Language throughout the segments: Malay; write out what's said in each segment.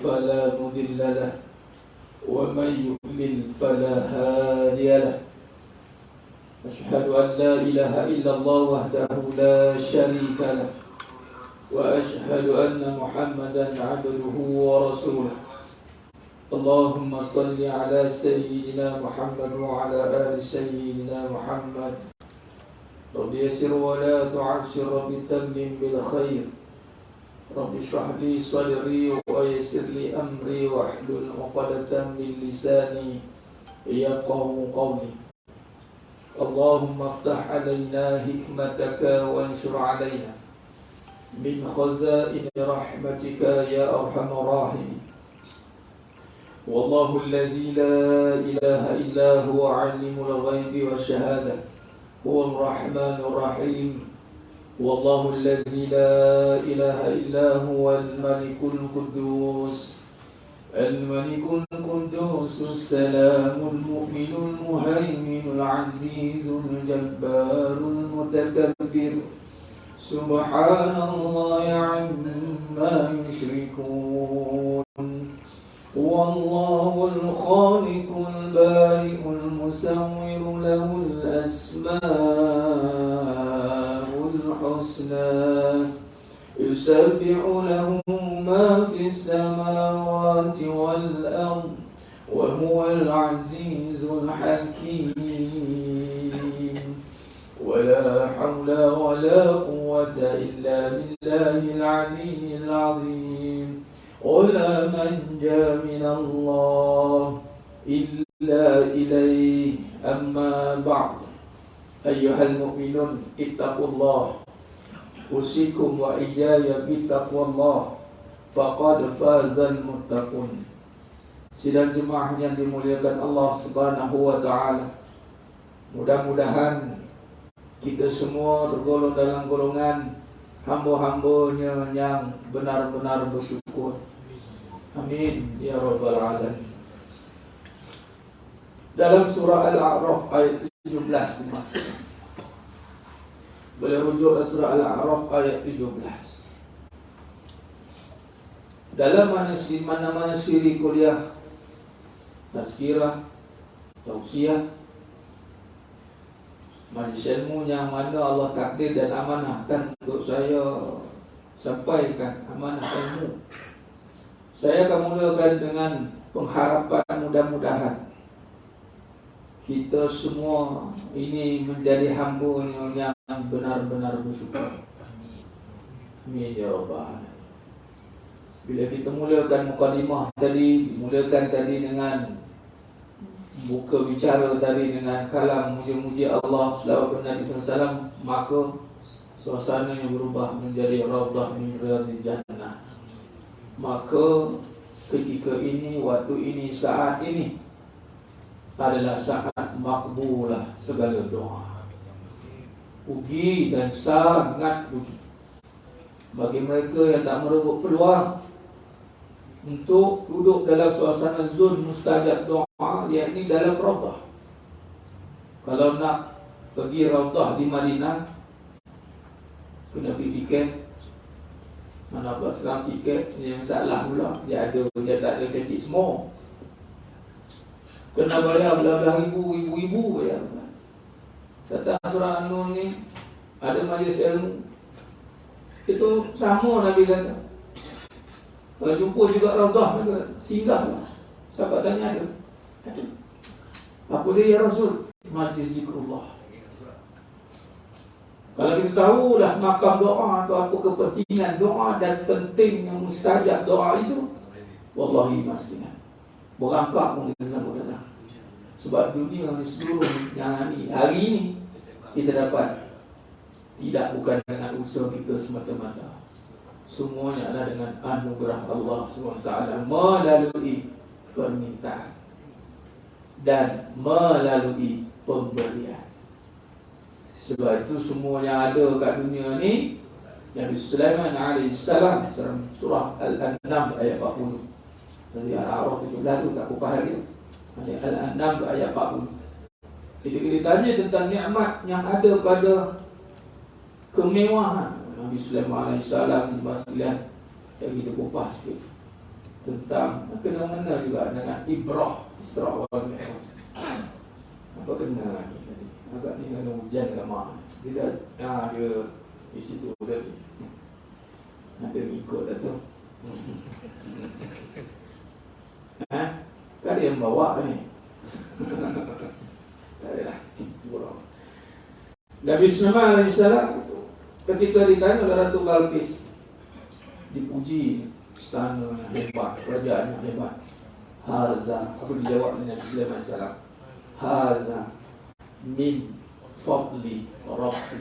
فلا مضل له ومن يضلل فلا هادي له. أشهد أن لا إله إلا الله وحده لا شريك له وأشهد أن محمدا عبده ورسوله. اللهم صل على سيدنا محمد وعلى آل سيدنا محمد. رب يسر ولا تعسر، رب تمم بالخير. رب اشرح لي صدري ويسر لي أمري واحلل عقدة من لساني يفقهوا قولي. اللهم افتح علينا حكمتك وانشر علينا من خزائن رحمتك يا أرحم الراحمين. والله الذي لا إله إلا هو عالم الغيب والشهادة هو الرحمن الرحيم. والله الذي لا إله إلا هو الملك القدوس السلام المؤمن المهيمن العزيز الجبار المتكبر. سبحان الله عما يشركون. والله الخالق البارئ المصور له الأسماء الحسنى يسبح له ما في السماوات والأرض وهو العزيز الحكيم. ولا حول ولا قوة إلا بالله العلي العظيم. ولا منجا من الله إلا إليه. أما بعد، أيها المؤمنون اتقوا الله. أوصيكم وإياي بتقوى الله. فقد فاز المتقون. Sidang jemaah yang dimuliakan Allah Subhanahu wa taala. Mudah-mudahan kita semua tergolong dalam golongan hamba-hambanya yang benar-benar bersyukur. Amin ya rabbal alamin. Dalam surah Al-A'raf ayat 17 dimasukkan. Boleh rujuk surah Al-A'raf ayat 17. Dalam mana-mana siri kuliah, tazkirah, tausiah, majlis ilmu yang mana Allah takdir dan amanahkan untuk saya sampaikan amanah ilmu, saya akan mulakan dengan pengharapan mudah-mudahan kita semua ini menjadi hamba yang benar-benar bersyukur. Amin ya rabbal alamin. Bila kita mulakan mukadimah tadi, mulakan tadi dengan buka bicara tadi dengan kalam muji-muji Allah selawat Nabi SAW, maka suasananya berubah menjadi raudhah min riyadil jannah. Maka ketika ini, waktu ini, saat ini adalah saat makbulah segala doa. Puji dan sangat puji bagi mereka yang tak merebut peluang untuk duduk dalam suasana zon mustajab doa, yakni dalam raudhah. Kalau nak pergi raudhah di Madinah, kena beli tiket. Mana buat sekarang tiket yang salah pula, dia ada, dia tak ada kecil semua. Kena bayar belah-belah ribu bayar. Datang surah An-Nur ni, ada majlis ilmu, itu sama Nabi kata. Kalau jumpa juga raudhah, singgah lah. Sahabat tanya ada. Apa dia ya Rasul? Majlis zikrullah. Kalau kita tahu dah makam doa atau apa kepentingan doa dan pentingnya mustajab doa itu, wallahi masnah berangkat pun kita sambut datang. Sebab dunia ni seluruh yang hari ini kita dapat tidak bukan dengan usaha kita semata-mata. Semuanya adalah dengan anugerah Allah SWT melalui permintaan dan melalui pemberian. Sebab itu semua yang ada kat dunia ni, Nabi Sulaiman AS dalam surah Al-An'am ayat 40. Dari Al-A'raf 17 tu tak kupas lagi. Al-An'am ayat 40. Kita tanya tentang nikmat yang ada pada kemewahan Nabi Sulaiman AS di masa yang kita kupas sikit. tentang kena-mena juga dengan Ibrah Isra wal Mi'raj. Apa kena ni tadi? Agak ni kena hujan kat mak. Dia di situ tadi. Ada ikut dah tu. Kan dia yang bawa ni. Tak adalah. Nabi Sulaiman alaihissalam ketika ditanya oleh Ratu Balqis, dipuji istana yang hebat, kerajaan yang hebat. Haza, apa dijawab oleh Nabi Sulaiman alaihissalam? Haza min fadli Rabbi.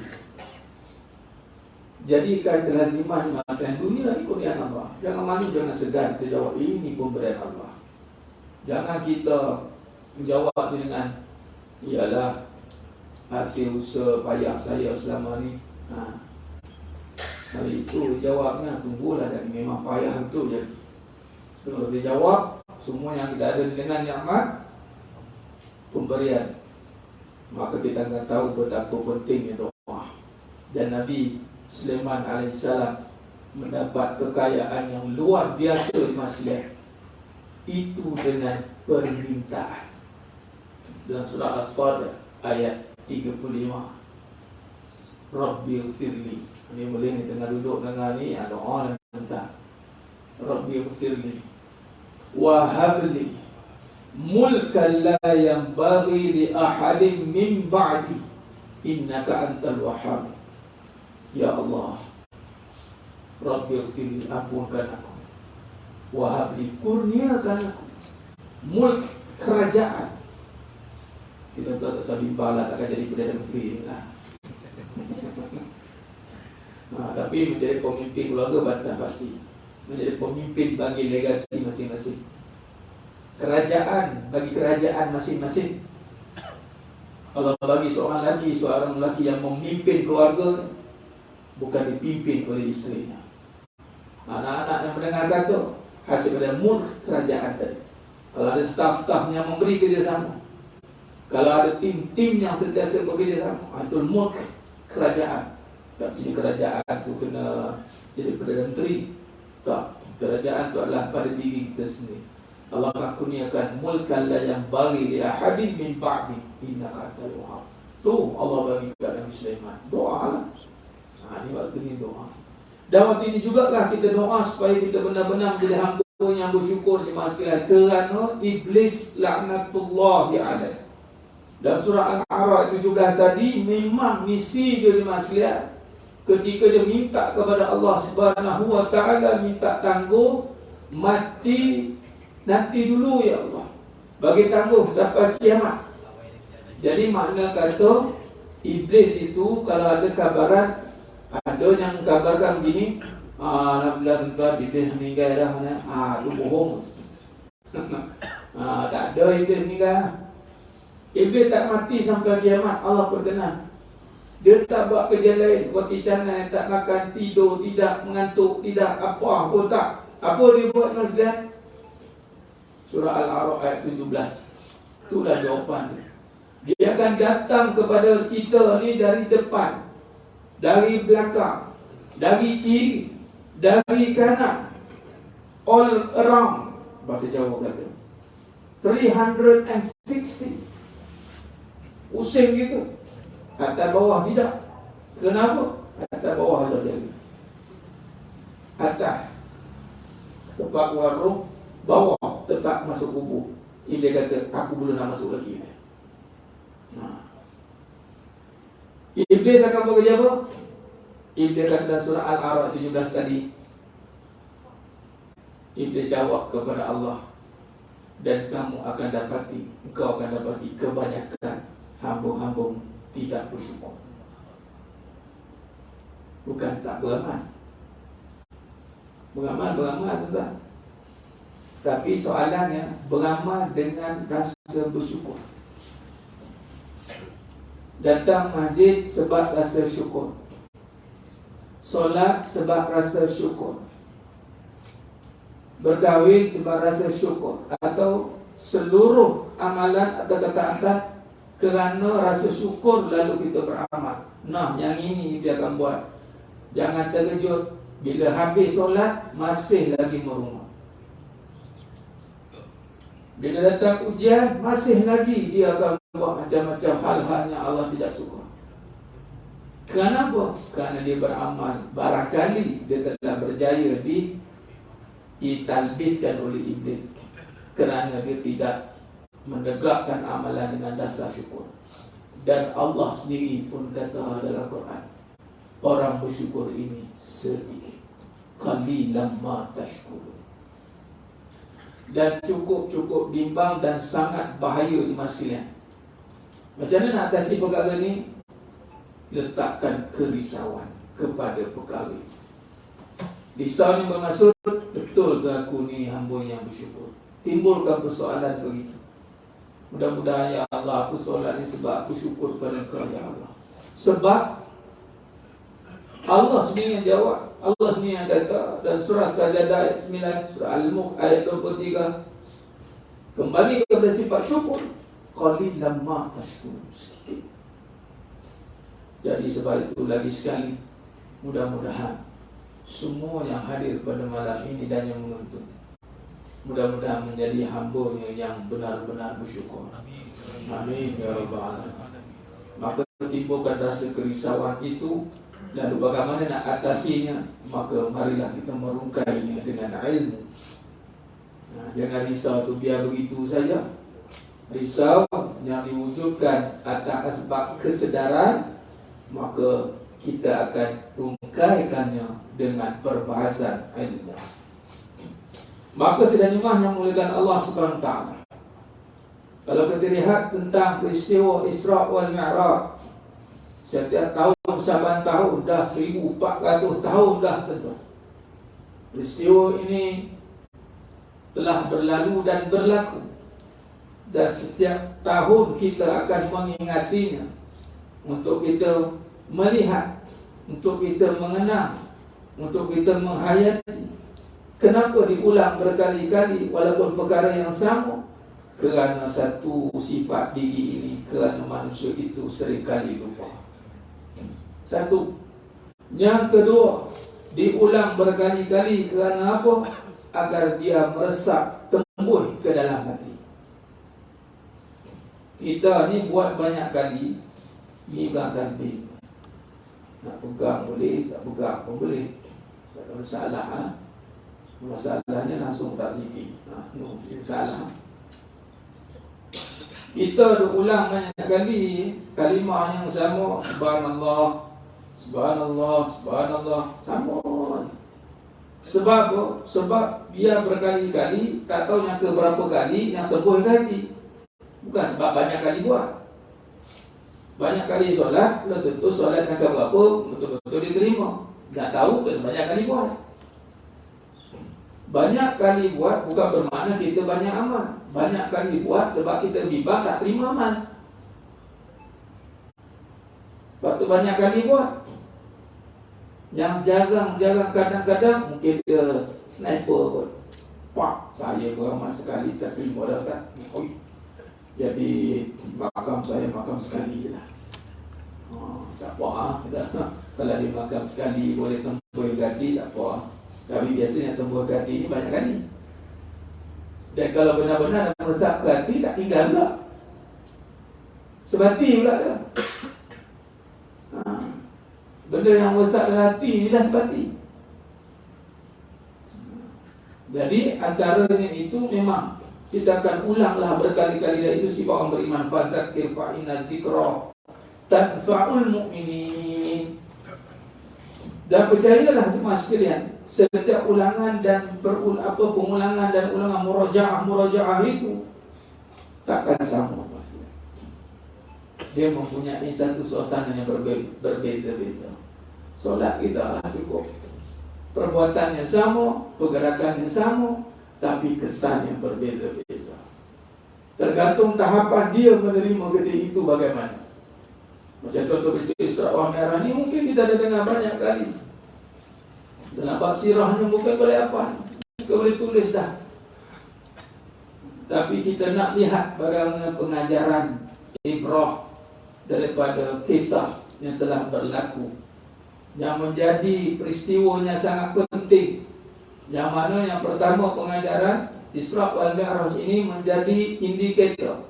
Jadikan kelaziman masalah dunia ini kurniaan Allah. Jangan malu, jangan segan terjawab ini pemberian Allah. Jangan kita menjawab dengan ialah hasil usaha payah saya selama ni. Hari itu jawabnya tunggulah, dan memang payah itu je. Kalau dia jawab semua yang kita ada dengan nikmat pemberian, maka kita akan tahu betapa pentingnya doa. Dan Nabi Sulaiman alaihissalam mendapat kekayaan yang luar biasa di Malaysia itu dengan permintaan. Dalam surah As-Sad ayat 35, Rabbil firli. Ini boleh ni tengah duduk dengar ni, doa dan minta. Rabbil firli wa habli mulkan la yanbaghi li ahadin min ba'di innaka antal wahhab. Ya Allah, Rabbil firli, ampunkan aku. Wa habli, kurniakan aku mulk, kerajaan. Kita tak sabi bala takkan jadi Perdana Menteri lah. Tapi menjadi pemimpin keluarga bantah pasti. Menjadi pemimpin bagi legasi masing-masing. Kerajaan bagi kerajaan masing-masing. Kalau bagi seorang lelaki yang memimpin keluarga, bukan dipimpin oleh isterinya. Anak-anak yang mendengarkan tu hasil pada mulk kerajaan tadi. Kalau ada staf-staf yang memberi kerjasama, kalau ada tim-tim yang sentiasa bekerjasama, itu mulk kerajaan. Tak punya kerajaan tu kena jadi Perdana Menteri. Tak, kerajaan tu adalah pada diri kita sendiri. Allah akan kurniakan mulkan la yang bagi li ahadin min ba'di innaka antal wahhab. Tu Allah bagi kepada Nabi Sulaiman. Doa lah. Ini waktu ni doa. Dan waktu ini jugalah kita doa supaya kita benar-benar menjadi hamba yang bersyukur di masa kerana iblis laknatullahi alaih. Dan surah Al-A'raf 17 tadi memang misi dia di masyarakat. Ketika dia minta kepada Allah Subhanahu wa taala, minta tangguh mati nanti dulu ya Allah. Bagi tangguh sampai kiamat. Jadi makna kata iblis itu kalau ada kabaran, ada yang kabarkan begini, alhamdulillah tuan iblis meninggal dah. Itu bohong. Tak ada iblis meninggal. Iblis tak mati sampai kiamat. Allah perkenan. Dia tak buat kerja lain, roti canai, tak makan, tidur, tidak mengantuk, tidak apa pun tak. Apa dia buat tuan-tuan? Surah Al-A'raf ayat 17. Itulah jawapan dia. Dia akan datang kepada kita ni dari depan, dari belakang, dari kiri, dari kanan, all around. Bahasa Jawa kata 360. Pusing gitu. Atas bawah tidak. Kenapa? Atas bawah ada jadi. Atas tempat warung, bawah tempat masuk kubur. Ini dia kata, aku belum nak masuk lagi. Iblis akan bekerja apa? Iblis kata surah Al-A'raf 17 tadi. Iblis jawab kepada Allah, dan kamu akan dapati, engkau akan dapati kebanyakan hamba-hamba tidak bersyukur. Bukan tak beramal. Beramal tuan. Tapi soalannya, beramal dengan rasa bersyukur. Datang masjid sebab rasa syukur. Solat sebab rasa syukur. Berkahwin sebab rasa syukur. Atau seluruh amalan atau ketaatan kerana rasa syukur lalu kita beramal. Nah, yang ini dia akan buat. Jangan terkejut bila habis solat masih lagi merumah. Bila datang ujian, masih lagi dia akan buat macam-macam hal-hal yang Allah tidak suka. Kenapa? Kerana dia beramal. Barangkali dia telah berjaya ditalbiskan oleh iblis, kerana dia tidak menegakkan amalan dengan dasar syukur. Dan Allah sendiri pun kata dalam Quran, orang bersyukur ini sedikit. Qalilan ma tashkurun. Dan cukup bimbang dan sangat bahaya mas sekalian. Macam mana nak atasi perkara ni? Letakkan kerisauan kepada perkara ini. Risau ni bermaksud, betul ke aku ni hamba yang bersyukur? Timbulkan persoalan begitu. Mudah-mudahan ya Allah, aku solat ni sebab aku syukur kepada Engkau ya Allah. Sebab Allah sendiri yang jawab, Allah sendiri yang kata dalam surah Sajadah ayat 9, surah Al-Mulk ayat 23, kembali kepada sifat syukur. Qalilan ma tashkurun, sedikit. Jadi sebab itu lagi sekali, mudah-mudahan semua yang hadir pada malam ini dan yang menonton, mudah-mudahan menjadi hamba-Nya yang benar-benar bersyukur. Amin ya rabbal alamin. Maka timbulkan rasa kerisauan itu, lalu bagaimana nak atasinya? Maka marilah kita merungkainya dengan ilmu. Jangan risau tu biar begitu saja. Risau yang diwujudkan atas sebab kesedaran, maka kita akan rungkaikannya dengan perbahasan ilmu. Maka sedang iman yang muliakan Allah Subhanahu Wa Taala, kalau kita lihat tentang peristiwa Isra wal Mi'raj, setiap tahun, saban tahun, dah 1400 tahun dah tentu. Peristiwa ini telah berlalu dan berlaku, dan setiap tahun kita akan mengingatinya, untuk kita melihat, untuk kita mengenang, untuk kita menghayati. Kenapa diulang berkali-kali walaupun perkara yang sama? Kerana satu sifat diri ini, kerana manusia itu seringkali lupa. Satu. Yang kedua, diulang berkali-kali kerana apa? Agar dia meresap, tembus ke dalam hati. Kita ni buat banyak kali, ni bukan tasbih. Nak pegang boleh, tak pegang pun boleh. Tak ada masalah. Masalahnya langsung tak zikir. Salah. Kita ulang banyak kali kalimah yang sama, subhanallah, subhanallah, subhanallah, sama. Sebab apa? Sebab dia berkali-kali, tak tahu yang ke berapa kali yang tembus hati. Bukan sebab banyak kali buat. Banyak kali solat, belum tentu solat yang ke berapa betul-betul diterima. Tak tahu ke banyak kali buat. Banyak kali buat bukan bermakna kita banyak amal. Banyak kali buat sebab kita bimbang tak terima amal. Lepas tu banyak kali buat. Yang jarang-jarang kadang-kadang mungkin dia sniper pun. Pak, saya beramal sekali tak terima dah Ustaz. Jadi makam saya makam sekali je lah. Tak apa kalau dia makam sekali boleh tembus hati, tak apa. Tapi biasanya tembus hati ni banyak kali. Dan kalau benar-benar meresap ke hati, tak tinggal pula. Sebati pula dia. Benda yang meresap dalam hati ni dah sebati. Jadi antaranya itu memang kita akan ulanglah berkali-kali. Dan itu sifat orang beriman. Fazakir fa'inna zikra tanfa'ul mu'minin. Dan percayalah jemaah sekalian, setiap ulangan dan pengulangan dan ulangan murajaah itu takkan sama. Dia mempunyai satu suasana yang berbeza-beza. Solat kita cukup, perbuatannya sama, pergerakannya sama, tapi kesan yang berbeza-beza. Tergantung tahapan dia menerima ketika itu bagaimana. Macam contoh Isra wal Mi'raj ni mungkin kita dah dengar banyak kali. Dalam bab sirahnya bukan boleh apa, kita boleh tulis dah. Tapi kita nak lihat bagaimana pengajaran ibrah daripada kisah yang telah berlaku, yang menjadi peristiwanya sangat penting. Yang mana yang pertama pengajaran Isra wal Mi'raj ini menjadi indikator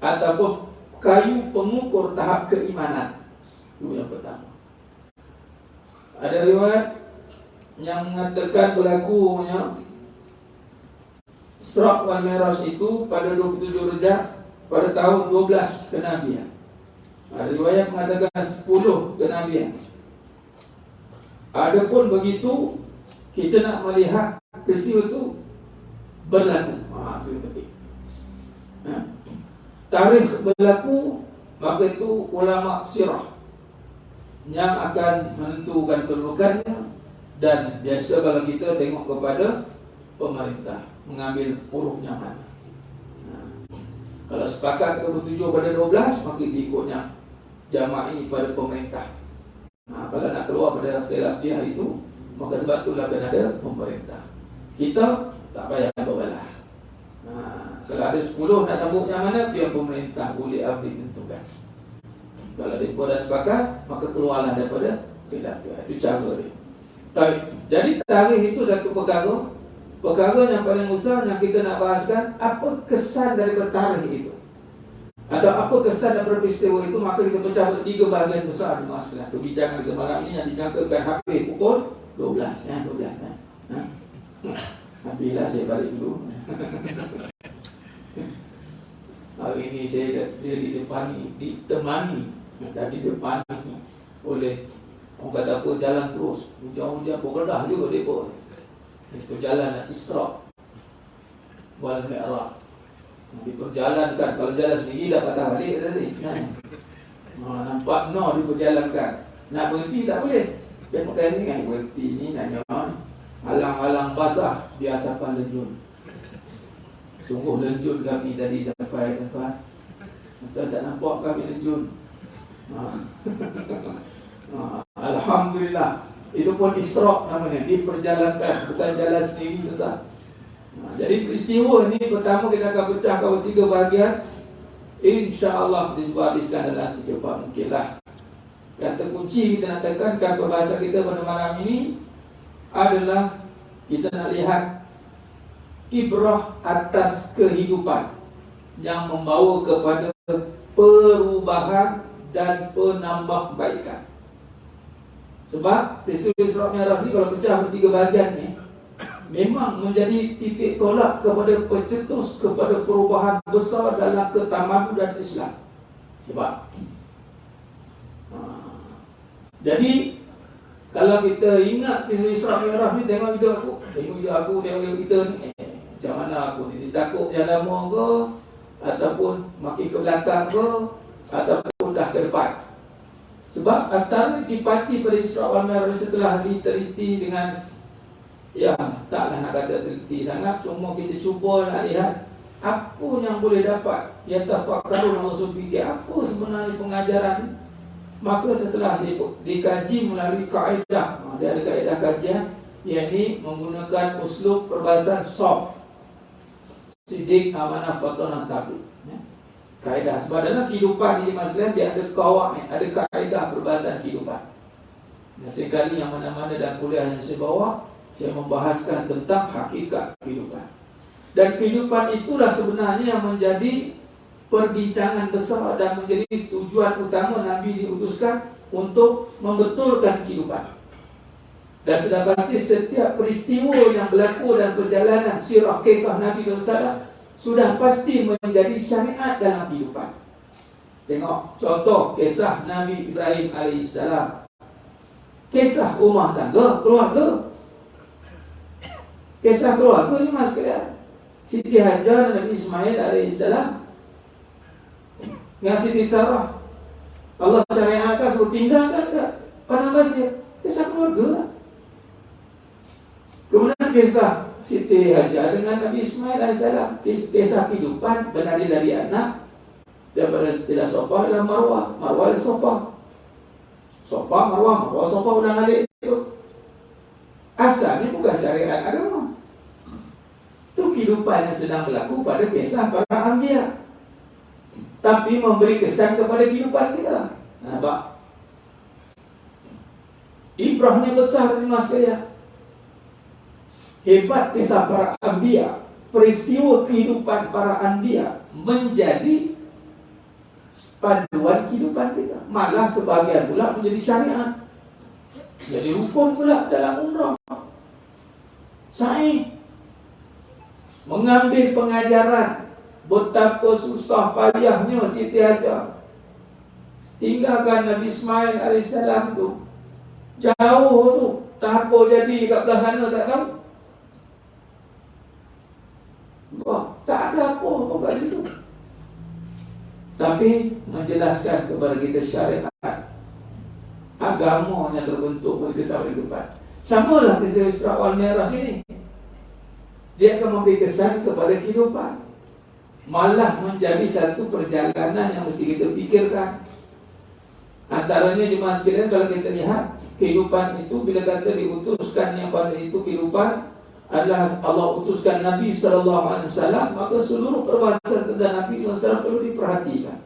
ataupun kayu pengukur tahap keimanan. Itu yang pertama. Ada riwayat yang mengatakan berlakunya Isra wal Mi'raj itu pada 27 Rejab pada tahun 12 kenabian. Ada riwayat mengatakan 10 kenabian. Adapun begitu, kita nak melihat peristiwa itu berlaku. Itu yang penting. Tarikh berlaku, maka itu ulama sirah yang akan menentukan kedudukannya. Dan biasa kalau kita tengok kepada pemerintah, mengambil hurufnya mana. Kalau sepakat 27 pada 12, maka diikutnya jama'i pada pemerintah. Kalau nak keluar pada khilafiyah itu, maka sebab itulah akan ada pemerintah. Kita tak payah berbalas. Kalau ada 10 nak sambung yang mana, biar pemerintah boleh ambil tentukan. Kalau mereka dah sepakat, maka keluarlah daripada khilafiyah. Itu cara dia. Jadi tarikh itu satu perkara. Perkara yang paling besar yang kita nak bahaskan, apa kesan daripada tarikh itu, atau apa kesan daripada peristiwa itu. Maka kita pecah pada 3 bahagian besar di masalah perbincangan kita malam ini, yang dijangkakan habis pukul 12. 12. Habislah, saya balik dulu. Hari ini saya ditemani oleh orang kata apa, jalan terus. Hujan-hujan berkedah juga dia pun. Perjalanan Isra wal Mi'raj. Diperjalankan. Kalau jalan sendiri dah patah balik tadi. Nampak diperjalankan. Nak berhenti tak boleh. Dia pakai ni kan, berhenti ni nak nyawa ni. Alang-alang basah, biasa lenjun. Sungguh lenjun kami tadi sampai tempat. Kita tak nampak kami lenjun. Alhamdulillah. Itu pun Isra namanya, diperjalankan, bukan jalan sendiri tetap. Jadi peristiwa ni pertama kita akan pecah kepada 3 bahagian. InsyaAllah kita cuba habiskan dalam secepat mungkin lah. Kata kunci kita nak tekankan perbahasan kita pada malam ini adalah kita nak lihat ibrah atas kehidupan yang membawa kepada perubahan dan penambahbaikan. Sebab peristiwa Isra Mi'raj ni kalau pecah pada 3 bahagian ni, memang menjadi titik tolak kepada pencetus kepada perubahan besar dalam ketamadunan Islam. Sebab jadi kalau kita ingat peristiwa Isra Mi'raj ni, tengok hidup aku, tengok kita ni, macam mana aku ni, takut yang lama ke, ataupun makin ke belakang ke, ataupun dah ke depan. Sebab antara dipati pada Isra wal Mi'raj setelah diteliti dengan, ya taklah nak kata teliti sangat, cuma kita cuba nak lihat apa yang boleh dapat. Ya tafakkarun usul fikih, apa sebenarnya pengajaran ni. Maka setelah dikaji melalui kaedah, dia ada kaedah kajian, yakni menggunakan uslub perbahasan soft, sidik, amanah, fatonah, tablik. Kaedah. Sebab dalam kehidupan ini masalah dia ada kawaid, ada kaedah perbahasan kehidupan. Dan seringkali yang mana-mana dalam kuliah yang saya bawa, saya membahaskan tentang hakikat kehidupan. Dan kehidupan itulah sebenarnya yang menjadi perbincangan besar dan menjadi tujuan utama Nabi diutuskan untuk membetulkan kehidupan. Dan sudah pasti setiap peristiwa yang berlaku dalam perjalanan sirah kisah Nabi SAW sudah pasti menjadi syariat dalam kehidupan. Tengok contoh kisah Nabi Ibrahim AS, kisah rumah tangga, keluarga. Kisah keluarga ni mas sekalian, Siti Hajar dan Nabi Ismail AS dengan Siti Sarah, Allah syariatkan suruh tinggalkan ke padang pasir. Kisah keluarga lah. Kemudian kisah Siti Hajar dengan Nabi Ismail AS, kisah kehidupan berlari dari anak daripada tidak Sofa adalah Marwah, Marwah adalah Sofa, Sofa Marwah, Marwah Sofa ulang alik itu. Asalnya bukan syariat agama. Itu kehidupan yang sedang berlaku pada kisah para anbiya, tapi memberi kesan kepada kehidupan kita. Nampak? Ibrahnya besar ni mas sekalian. Hebat kisah para anbiya peristiwa kehidupan para anbiya menjadi panduan kehidupan kita. Malah sebagian pula menjadi syariat, jadi rukun pula dalam umrah. Saya mengambil pengajaran betapa susah payahnya Siti Hajar tinggalkan Nabi Ismail AS tu. Jauh tu, tak apa jadi kat belah sana tak tahu. Wah, tak ada apa kat situ. Tapi menjelaskan kepada kita syariat agama yang terbentuk oleh kisah kehidupan. Samalah kisah Isra wal Mi'raj ini. Dia akan memberi kesan kepada kehidupan, malah menjadi satu perjalanan yang mesti kita fikirkan. Antaranya jemaah sekalian, kalau kita lihat kehidupan itu, bila kata diutuskan yang pada itu kehidupan adalah Allah utuskan Nabi SAW, maka seluruh perbahasan tentang Nabi SAW perlu diperhatikan.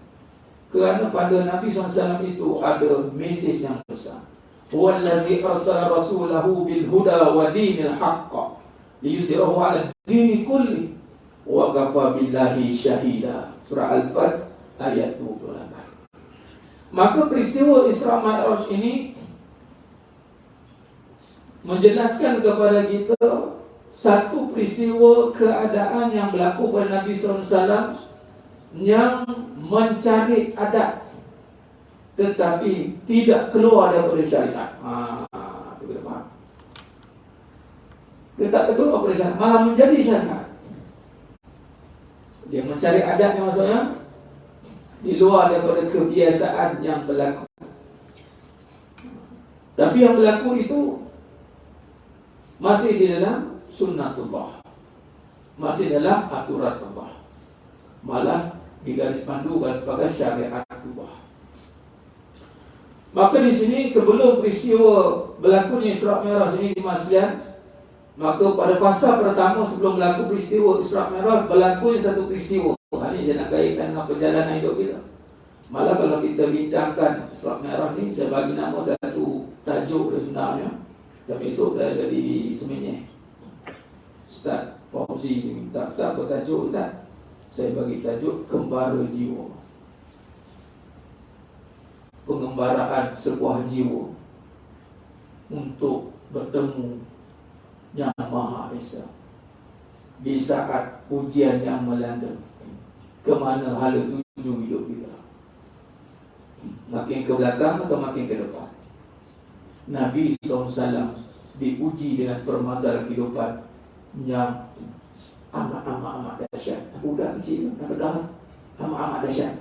Kerana pada Nabi SAW itu ada mesej yang besar. Huwallazi arsala rasulahu bil huda wa dinil haqq liyuzhirahu 'ala ad-din kulli wa kafa billahi syahida. Surah Al-Fajr ayat 28. Maka peristiwa Isra Mi'raj ini menjelaskan kepada kita satu peristiwa keadaan yang berlaku pada Nabi SAW yang mencari adat tetapi tidak keluar daripada syariat. Itu kita faham. Dia tak keluar daripada syariat, malah menjadi syariat. Dia mencari adatnya, maksudnya di luar daripada kebiasaan yang berlaku. Tapi yang berlaku itu masih di dalam sunnatullah, masih dalam aturan Allah, malah digaris pandukan sebagai syariat Allah. Maka di sini sebelum peristiwa berlakunya Isra Mi'raj ini dimasukkan, maka pada fasa pertama sebelum berlaku peristiwa Isra Mi'raj berlakunya satu peristiwa. Ini saya nak kaitkan dengan perjalanan hidup kita. Malah kalau kita bincangkan Isra Mi'raj ni, saya bagi nama satu tajuk dia sebenarnya. Dan besok dah jadi semenyih. Ustaz Fauzi minta apa tajuk Ustaz? Saya bagi tajuk Kembara Jiwa. Pengembaraan sebuah jiwa untuk bertemu Yang Maha Esa di saat ujian yang melanda. Kemana hala tuju hidup kita? Makin ke belakang atau makin ke depan? Nabi SAW diuji dengan permasalahan kehidupan yang amat dahsyat. Budak kecil nak kedah, amat dahsyat.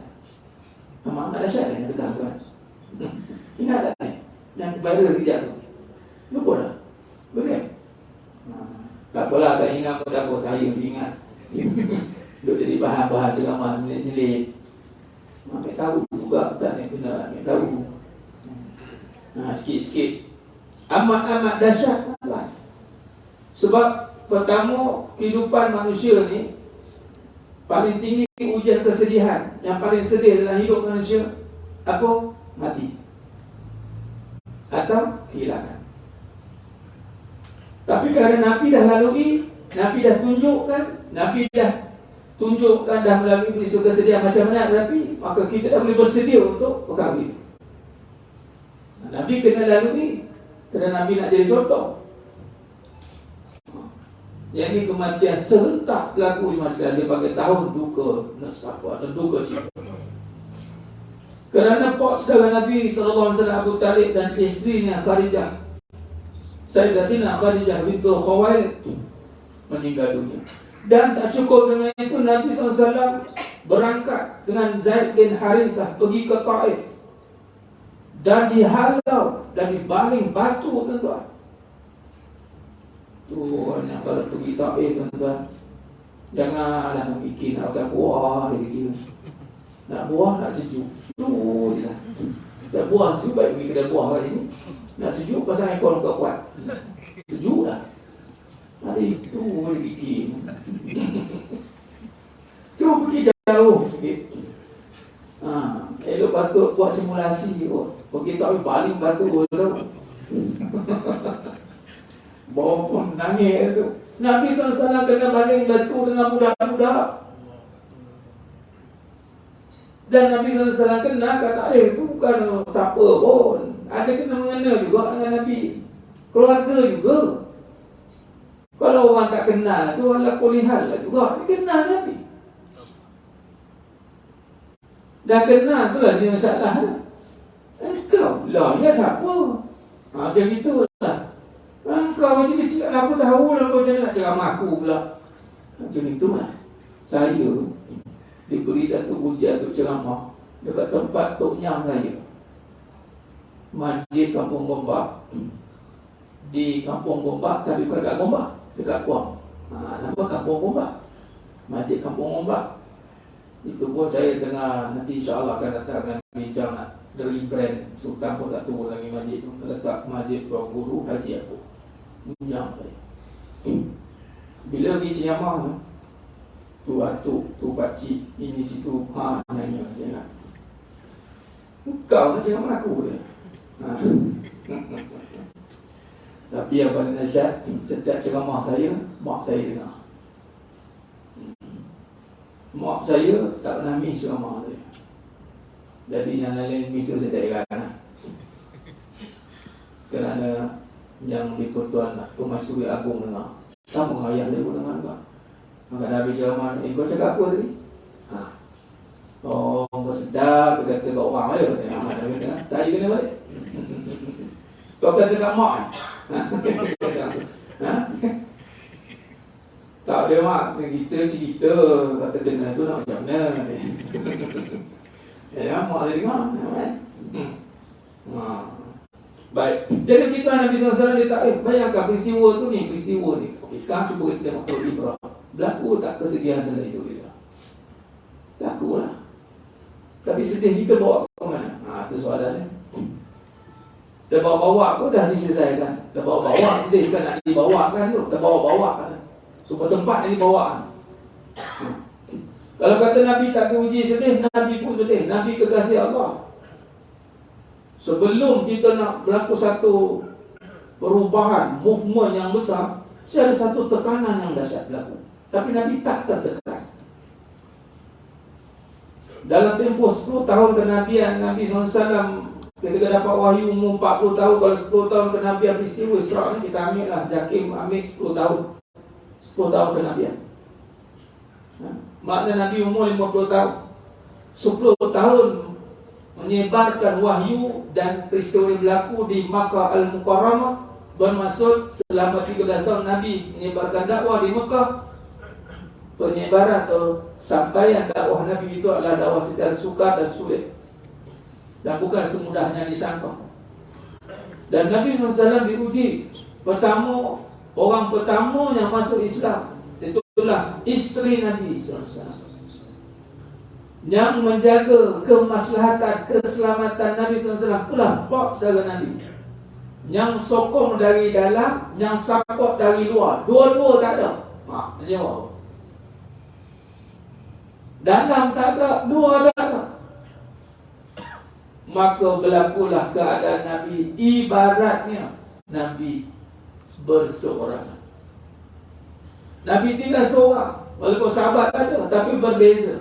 Amat dahsyat yang kedah kan. Ingat tak ni? Yang viral kejap tu. Lupa dah? Boleh? Tak apalah, tak ingat pun tak apa. Saya ingat. Duk jadi bahan-bahan ceramah nyelit. Ambil tahu juga tak ni benar. Ambil tahu. Sikit-sikit. Amat dahsyat tuan. Sebab pertama, kehidupan manusia ni paling tinggi ujian kesedihan. Yang paling sedih dalam hidup manusia apa? Mati atau kehilangan. Tapi kerana Nabi dah lalui, Nabi dah tunjukkan dah melalui peristiwa kesedihan macam mana Nabi, maka kita dah boleh bersedia untuk perkara itu. Nabi kena lalui, kerana Nabi nak jadi contoh. Yang ini kematian serentak berlaku di masa dia pakai tahun duka nasabah atau duka cita. Kerana pak saudara Nabi SAW Abu Talib dan isterinya Khadijah, Sayyidatina Khadijah bintul Khuwailid meninggal dunia. Dan tak cukup dengan itu, Nabi SAW berangkat dengan Zaid bin Harisah pergi ke Taif dan dihalau dan dibaling batu, tuan-tuan. Tuan yang kalau pergi Taif, tuan-tuan, janganlah memikir nak makan buah gitu. Nak buah, nak sejuk. Itu je lah. Tak buah sejuk, baik pergi kedai buah kat sini. Nak sejuk, pasang ekor kau kuat. Sejuk lah. Hari itu boleh fikir. Cuba pergi jauh sikit. Elok patut buat simulasi kot. Pergi tak baling batu tu. Bawa pun nangis tu. Nabi SAW kena baling batu dengan mudah-mudah. Dan Nabi SAW kena kata itu bukan siapa pun. Ada kena mengena juga dengan Nabi. Keluarga juga. Kalau orang tak kenal tu ala kulihal lah juga. Dia kenal Nabi. Dah kenal tu lah dia masalah. Engkau lah ya siapa? Macam itulah. Engkau macam kecil aku tahu lah kau macam nak ceramah aku pula. Macam itulah. Saya diberi satu ujian untuk ceramah dekat tempat Tok Nyang saya, Masjid Kampung Gombak. Di Kampung Gombak, tapi bukan dekat Gombak, dekat Kuang. Nama Kampung Gombak, Masjid Kampung Gombak. Itu pun saya tengah, nanti insyaAllah akan datang dengan bincang nak rebrand. Sultan pun tak turun lagi masjid tu, letak Masjid Tuan Guru Haji aku Nyang saya. Bila pergi ceramah tu, tu atuk, tu pakcik, ini situ, nanya saya nak. Kau nak ceramah aku dia. Tapi yang paling dahsyat, setiap ceramah saya, mak saya dengar. Mak saya tak pernah miss ceramah saya. Jadi yang lain miss tu saya tak heran. Kerana yang di-Pertuan Pemasuri Agung dengar. Sama ayah saya pun dengar juga. Maka dah habis ceramah, kau cakap apa tadi? Oh, kau sedap, kau kata kat orang je. Saya kena balik. Kau kata kat mak. Tak ada mak, kita cerita, kata dengar tu nak macam mana. Ya, mak saya dengar. Baik, jadi kita Nabi SAW dia tak bayangkan peristiwa tu ni, peristiwa ni. Okay, sekarang cuba kita tengok Tok Ibrah. Berlaku tak kesedihan dalam hidup kita? Berlaku lah. Tapi sedih kita bawa ke mana? Itu soalannya. Dah bawa-bawa tu dah diselesaikan. Dah bawa-bawa sedih kan nak dibawakan tu. Dah bawa-bawa kan. Semua tempat yang dibawa. Kalau kata Nabi tak diuji sedih, Nabi pun sedih. Nabi kekasih Allah. Sebelum kita nak berlaku satu perubahan, movement yang besar, ada satu tekanan yang dahsyat berlaku. Tapi Nabi tak tertekan. Dalam tempoh 10 tahun kenabian Nabi SAW, ketika dapat wahyu umur 40 tahun, kalau 10 tahun kenabian peristiwa Isra' ni kita ambil lah, Jakim ambil 10 tahun. 10 tahun kenabian. Makna Nabi umur 50 tahun. 10 tahun menyebarkan wahyu dan peristiwa yang berlaku di Makkah Al-Mukarramah. Bermaksud selama 13 tahun Nabi menyebarkan dakwah di Makkah. Penyebaran atau sampaian dakwah Nabi itu adalah dakwah secara sukar dan sulit, dan bukan semudahnya disangka. Dan Nabi SAW diuji. Pertama, orang pertama yang masuk Islam itulah isteri Nabi SAW, yang menjaga kemaslahatan, keselamatan Nabi SAW. Itulah pak saudara Nabi, yang sokong dari dalam, yang support dari luar. Dua-dua tak ada. Jawab. Dalam tak ada, dua tak ada. Maka berlakulah keadaan Nabi ibaratnya Nabi berseorangan. Nabi tinggal seorang, walaupun sahabat ada, tapi berbeza.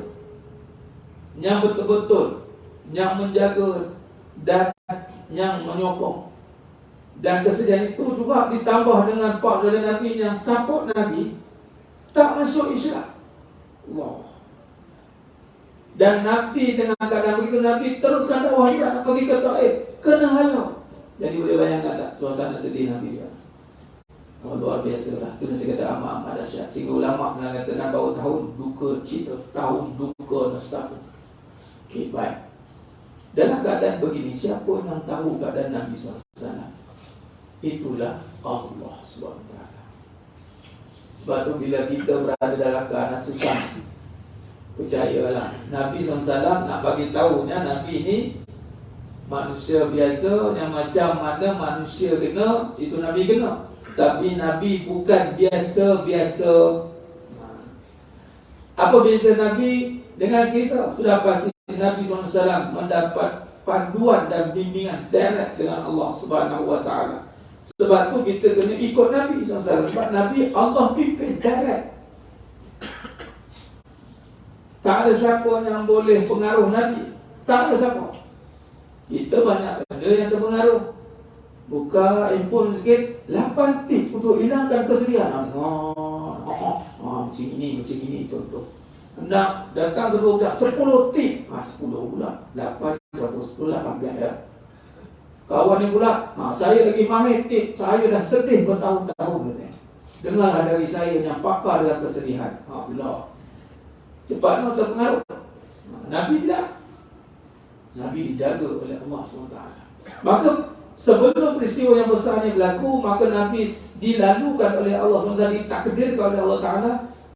Yang betul-betul, yang menjaga dan yang menyokong. Dan kesedihan itu juga ditambah dengan pak saudara Nabi yang support Nabi tak masuk Islam. Allah. Dan Nabi dengan keadaan begitu, Nabi teruskan dakwah dia nak pergi ke Taif, kena halau. Jadi boleh bayangkan tak suasana sedih Nabi dia. Luar biasa lah. Itu saya kata amat-amat dahsyat. Sehingga ulama mengatakan bahawa tahun duka cita, tahun duka nestapa. Okey, baik. Dalam keadaan begini, siapa yang tahu keadaan Nabi SAW? Itulah Allah SWT. Sebab tu bila kita berada dalam keadaan susah, percayalah, Nabi SAW nak bagi tahunya Nabi ini manusia biasa yang macam mana manusia kena, itu Nabi kena. Tapi Nabi bukan biasa-biasa. Apa beza Nabi dengan kita? Sudah pasti Nabi SAW mendapat panduan dan bimbingan direct dengan Allah Subhanahu Wa Taala. Sebab tu kita kena ikut Nabi SAW. Sebab Nabi Allah pimpin direct. Tak ada siapa yang boleh pengaruh Nabi. Tak ada siapa. Kita banyak benda yang terpengaruh. Buka handphone sikit, 8 tips untuk hilangkan kesedihan. Macam ini contoh. Nak datang ke budak 10 tips. 10 pula. 8, 10, 8 ya. Kawan ni pula, saya lagi mahir tips. Saya dah sedih bertahun-tahun. Dengarlah dari saya yang pakar dalam kesedihan. Pula cepatnya terpengaruh. Nabi tidak. Nabi dijaga oleh Allah SWT. Maka sebelum peristiwa yang besar ini berlaku, maka Nabi dilalukan oleh Allah SWT, ditakdirkan oleh Allah Ta'ala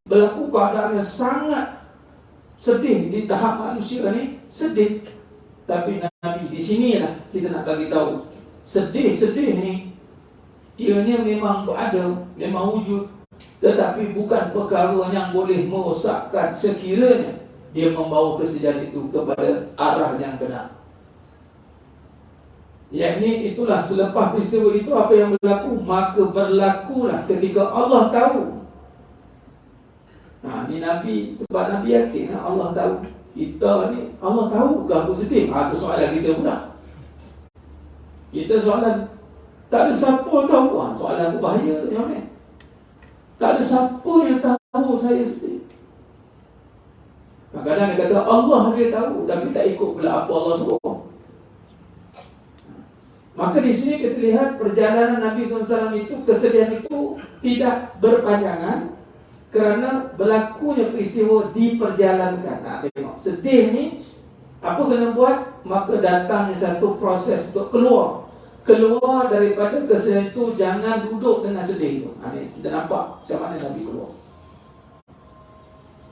berlaku keadaan yang sangat sedih. Di tahap manusia ni sedih. Tapi Nabi di sinilah kita nak bagi tahu, sedih ni ianya memang berada, memang wujud, tetapi bukan perkara yang boleh merosakkan sekiranya dia membawa kesedihan itu kepada arah yang benar. Yakni itulah selepas peristiwa itu apa yang berlaku, maka berlakulah ketika Allah tahu. Ni Nabi, sebab Nabi yakin Allah tahu. Kita ni, Allah tahu ke aku sedih? Itu soalan kita pula. Kita soalan, tak ada siapa tahu. Soalan aku bahaya ni. Tak ada siapa yang tahu saya sedih. Kadang-kadang dia kata Allah dia tahu, tapi tak ikut pula apa Allah suruh. Maka di sini kita lihat perjalanan Nabi SAW itu, kesedihan itu tidak berpanjangan kerana berlakunya peristiwa diperjalankan. Tengok, sedih ni apa kena buat? Maka datangnya satu proses untuk keluar daripada kesedihan itu. Jangan duduk dengan sedih itu. Kita nampak macam mana Nabi keluar.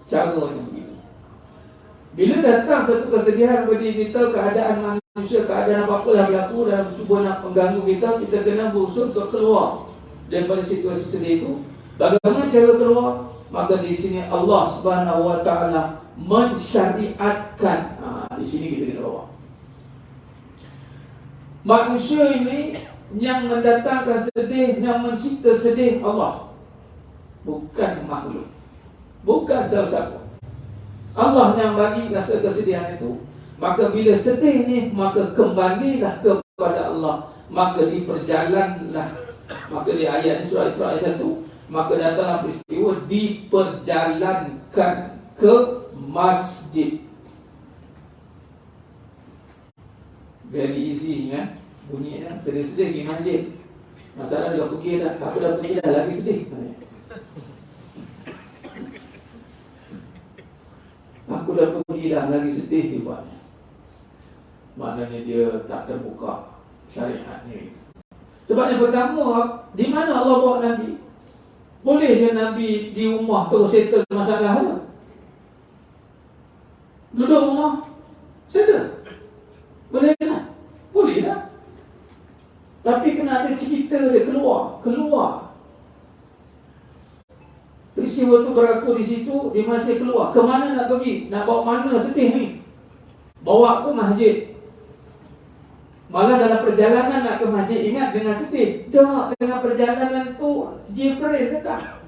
Caranya begini. Bila datang satu kesedihan bagi kita, keadaan manusia, keadaan apa-apa yang berlaku dalam cuba nak mengganggu kita, kita kena berusaha untuk keluar daripada situasi sedih itu. Bagaimana cara keluar? Maka di sini Allah Subhanahu Wa Taala mensyariatkan. Di sini kita kena bawa. Manusia ini yang mendatangkan sedih, yang mencipta sedih Allah, bukan makhluk, bukan siapa. Allah yang bagi rasa kesedihan itu. Maka bila sedih ni, maka kembalilah kepada Allah. Maka diperjalanlah. Maka di ayat surah Isra ayat 1, maka datanglah peristiwa diperjalankan ke masjid. Very easy kan? Bunyinya sedih-sedih pergi masjid. Masalah dah pergi dah. Aku dah pergi dah, lagi sedih. Aku dah pergi dah, lagi sedih dibuatnya. Maknanya dia tak terbuka syariatnya. Sebab yang pertama, di mana Allah bawa Nabi? Boleh dia Nabi di rumah terus settle masalah tu? Duduk rumah settle? Boleh tak? Boleh tak? Tapi kena ada cerita dia keluar. Peristiwa tu berlaku di situ, dia masih keluar. Ke mana nak pergi? Nak bawa mana sedih ni? Bawa ke masjid. Malah dalam perjalanan nak ke masjid, ingat dengan sedih. Tak, dengan perjalanan tu Jibril kata.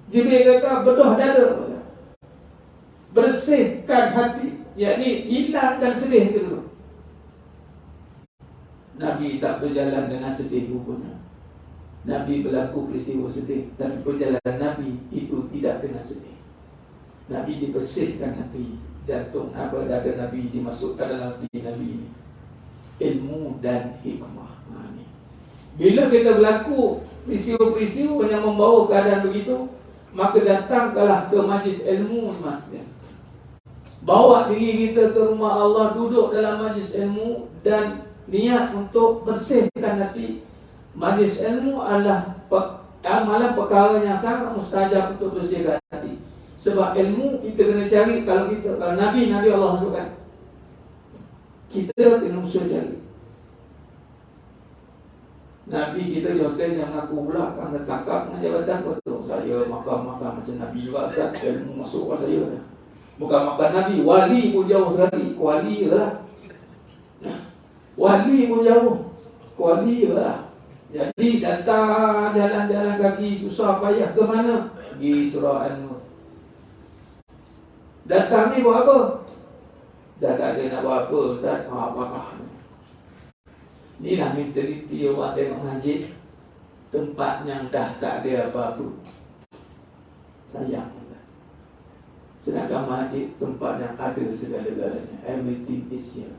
Jibril kata bedah dada, bersihkan hati, yakni hilangkan sedih itu dulu. Nabi tak berjalan dengan sedih rupanya. Nabi berlaku peristiwa sedih, tapi perjalanan Nabi itu tidak dengan sedih. Nabi dibersihkan hati, jantung, dada Nabi dimasukkan dalam hati Nabi. Ilmu dan hikmah. Bila kita berlaku peristiwa-peristiwa yang membawa keadaan begitu, maka datanglah ke majlis ilmu masjid. Bawa diri kita ke rumah Allah, duduk dalam majlis ilmu dan niat untuk bersihkan hati. Majlis ilmu adalah amalan perkara yang sangat mustajab untuk bersihkan hati. Sebab ilmu kita kena cari. Kalau Nabi Allah masukkan, kita kena usaha cari. Nabi kita jauh sekali yang mengaku pula akan tertangkap dengan jabatan betul. Saya makan macam Nabi juga kan, ilmu masuk kat saya. Bukan makan Nabi, wali pun jauh sekali. Wali lah. Wali pun jauh. Wali lah. Jadi datang jalan-jalan kaki susah payah ke mana? Pergi surau An-Nur. Datang ni buat apa? Dah tak ada nak buat apa, Ustaz. Apa-apa. Ni lah mentaliti orang tengok masjid, tempat yang dah tak ada apa-apa. Sayang. Sedangkan masjid tempat yang ada segala-galanya. Everything is here.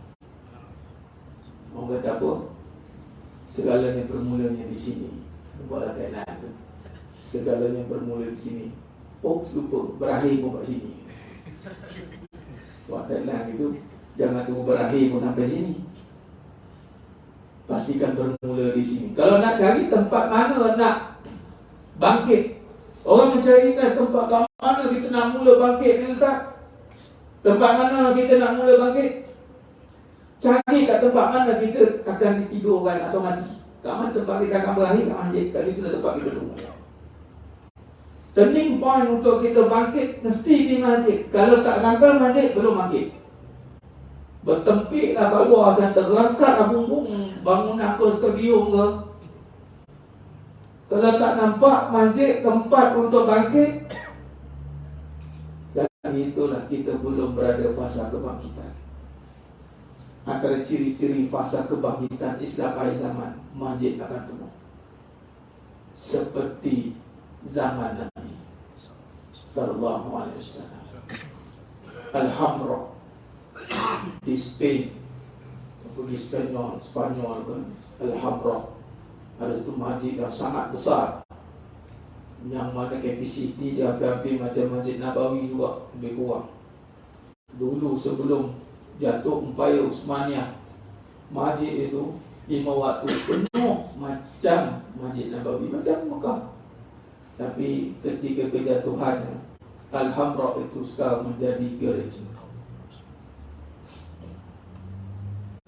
Orang kata apa? Segalanya bermulanya di sini. Buatlah Thailand tu. Segalanya bermula di sini. Lupa, berakhir pun kat sini. Buat Thailand itu, jangan tunggu berakhir pun sampai sini. Pastikan bermula di sini. Kalau nak cari tempat mana nak bangkit, orang mencari kan tempat kat mana kita nak mula bangkit ni, Ustaz? Tempat mana kita nak mula bangkit? Cari kat tempat mana kita akan ditidurkan atau mati. Kat mana tempat kita akan berakhir? Kat masjid. Kat situ tempat kita tunggu. Turning point untuk kita bangkit mesti di masjid. Kalau tak sampai masjid, belum bangkit. Bertempiklah kat luar sana, terangkat bumbung bangunan ke stadium ke. Kalau tak nampak masjid tempat untuk bangkit, dan itulah kita belum berada fasa kebangkitan. Antara ciri-ciri fasa kebangkitan Islam akhir zaman, masjid akan penuh seperti zaman Nabi sallallahu alaihi wasallam. Alhamra di Spain, pergi Spanyol kan, Alhamra ada satu masjid yang sangat besar, yang mana kapasiti dia hampir macam Masjid Nabawi juga, lebih kurang. Dulu sebelum jatuh Empayar Uthmaniyah, masjid itu 5 waktu penuh macam Masjid Nabawi, macam Mekah. Tapi ketika kejatuhan, Alhamra itu sekarang menjadi gereja.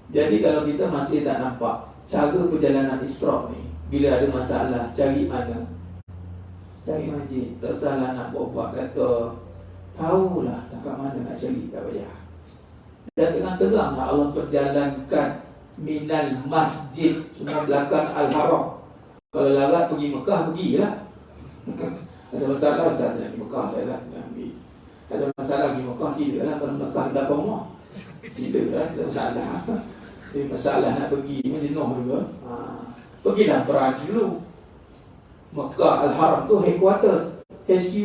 Jadi kalau kita masih tak nampak cara perjalanan Isra ni, bila ada masalah, cari mana? Cari masjid. Tak salah nak buat kata, tahulah tak kat mana nak cari, tak payah. Dan dengan terang Allah perjalankan minal masjid, semua belakang Al-Haram. Kalau larat pergi Mekah, pergilah. Ada masalah, Ustaz nak pergi Mekah, saya lah pergi. Ada masalah pergi Mekah, tidak lah. Kalau Mekah dah rumah, tidak lah, ada masalah. Jadi masalah nak pergi, jenuh juga. Pergilah branch dulu. Mekah Al-Haram tu headquarters, HQ.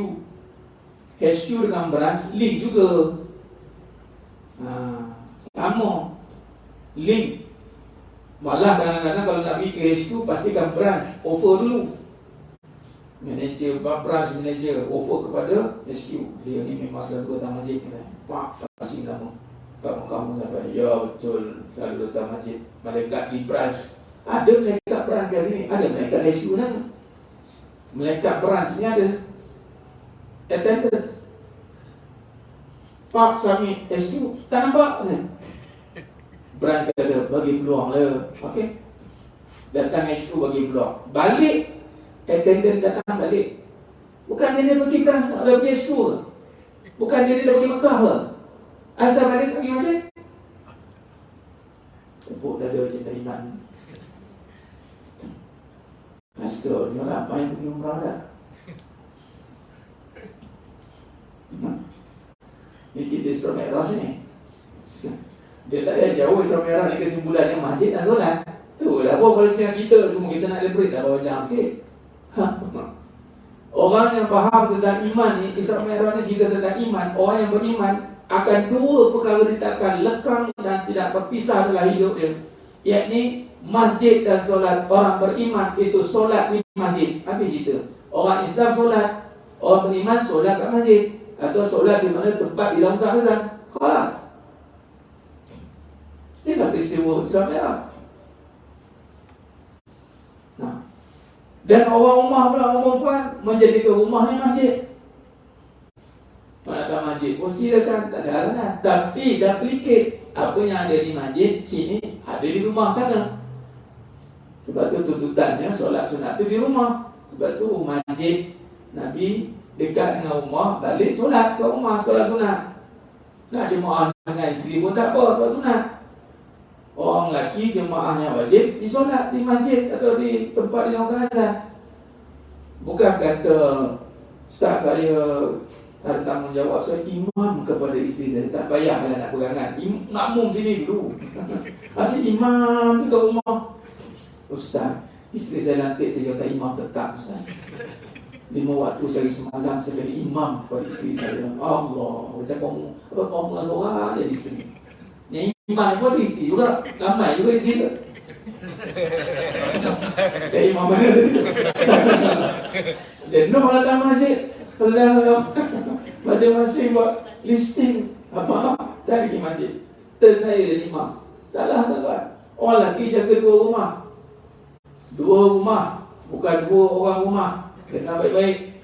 HQ dengan branch, link juga. Sama link. Malah kadang-kadang kalau nak pergi ke HQ, pastikan branch offer dulu. Manager, branch manager offer kepada HQ. Dia ni memang selalu datang masjid ni. Pak, kasih nama kat Mekah mengatakan, ya betul, selalu datang masjid. Malaikat di branch, ada malaikat branch kat sini, ada malaikat HQ sana. Malaikat branch ni ada attendance. Pak Sami HQ, tak nampak ni. Branch kata, bagi peluang lah. Okay, datang HQ bagi peluang. Balik, attendant datang balik. Bukan dia pergi branch, ada pergi HQ ke? Bukan dia pergi Mekah ke? Asal balik pergi masjid? Tepuk dada cinta iman. Pastor, ni orang apa yang pergi umrah dah? Ni cerita Isra Mi'raj ni. Dia tak ada jauh Isra Mi'raj ni, kesimpulannya masjid dan solat. Tu lah apa kalau kita cuma kita nak elaborate lah bawah jangan sikit. Orang yang faham tentang iman ni, Isra Mi'raj ni cerita tentang iman. Orang yang beriman akan dua perkara ditakkan lekang dan tidak berpisah dalam hidup dia, yakni masjid dan solat. Orang beriman itu solat di masjid. Apa cerita? Orang Islam solat, orang beriman solat kat masjid, atau solat di mana tempat di dalam kawasan. Khalas. Inilah peristiwa Isra Mi'raj. Nah, dan orang rumah pula, orang perempuan menjadikan rumahnya masjid. Mana tak masjid? Oh silakan, tak ada halangan. Tapi dah pelikit. Apa yang ada di masjid sini ada di rumah sana. Sebab tu tuntutannya solat sunat tu di rumah. Sebab tu masjid Nabi dekat dengan rumah, balik solat ke rumah, solat sunat. Nak jemaah dengan isteri pun tak apa, solat sunat. Orang lelaki jemaah yang wajib disolat di masjid atau di tempat yang azan. Bukan kata Ustaz saya ada tanggungjawab, saya imam kepada isteri saya. Tak payah nak pegangan. Makmum sini dulu. Asyik imam ke rumah. Ustaz, isteri saya nanti saya kata imam tetap Ustaz. 5 waktu saya semalam saya jadi imam kepada isteri saya. Allah, macam kamu seorang jadi isteri. Yang imam pun isteri juga. Ramai juga di sini. Dari imam mana tadi? Dan no datang masjid. Kalau masing-masing buat listing apa cari pergi masjid. Saya dari imam. Salah tak? Orang lelaki jaga 2 rumah. 2 rumah, bukan 2 orang rumah. Dengar baik-baik.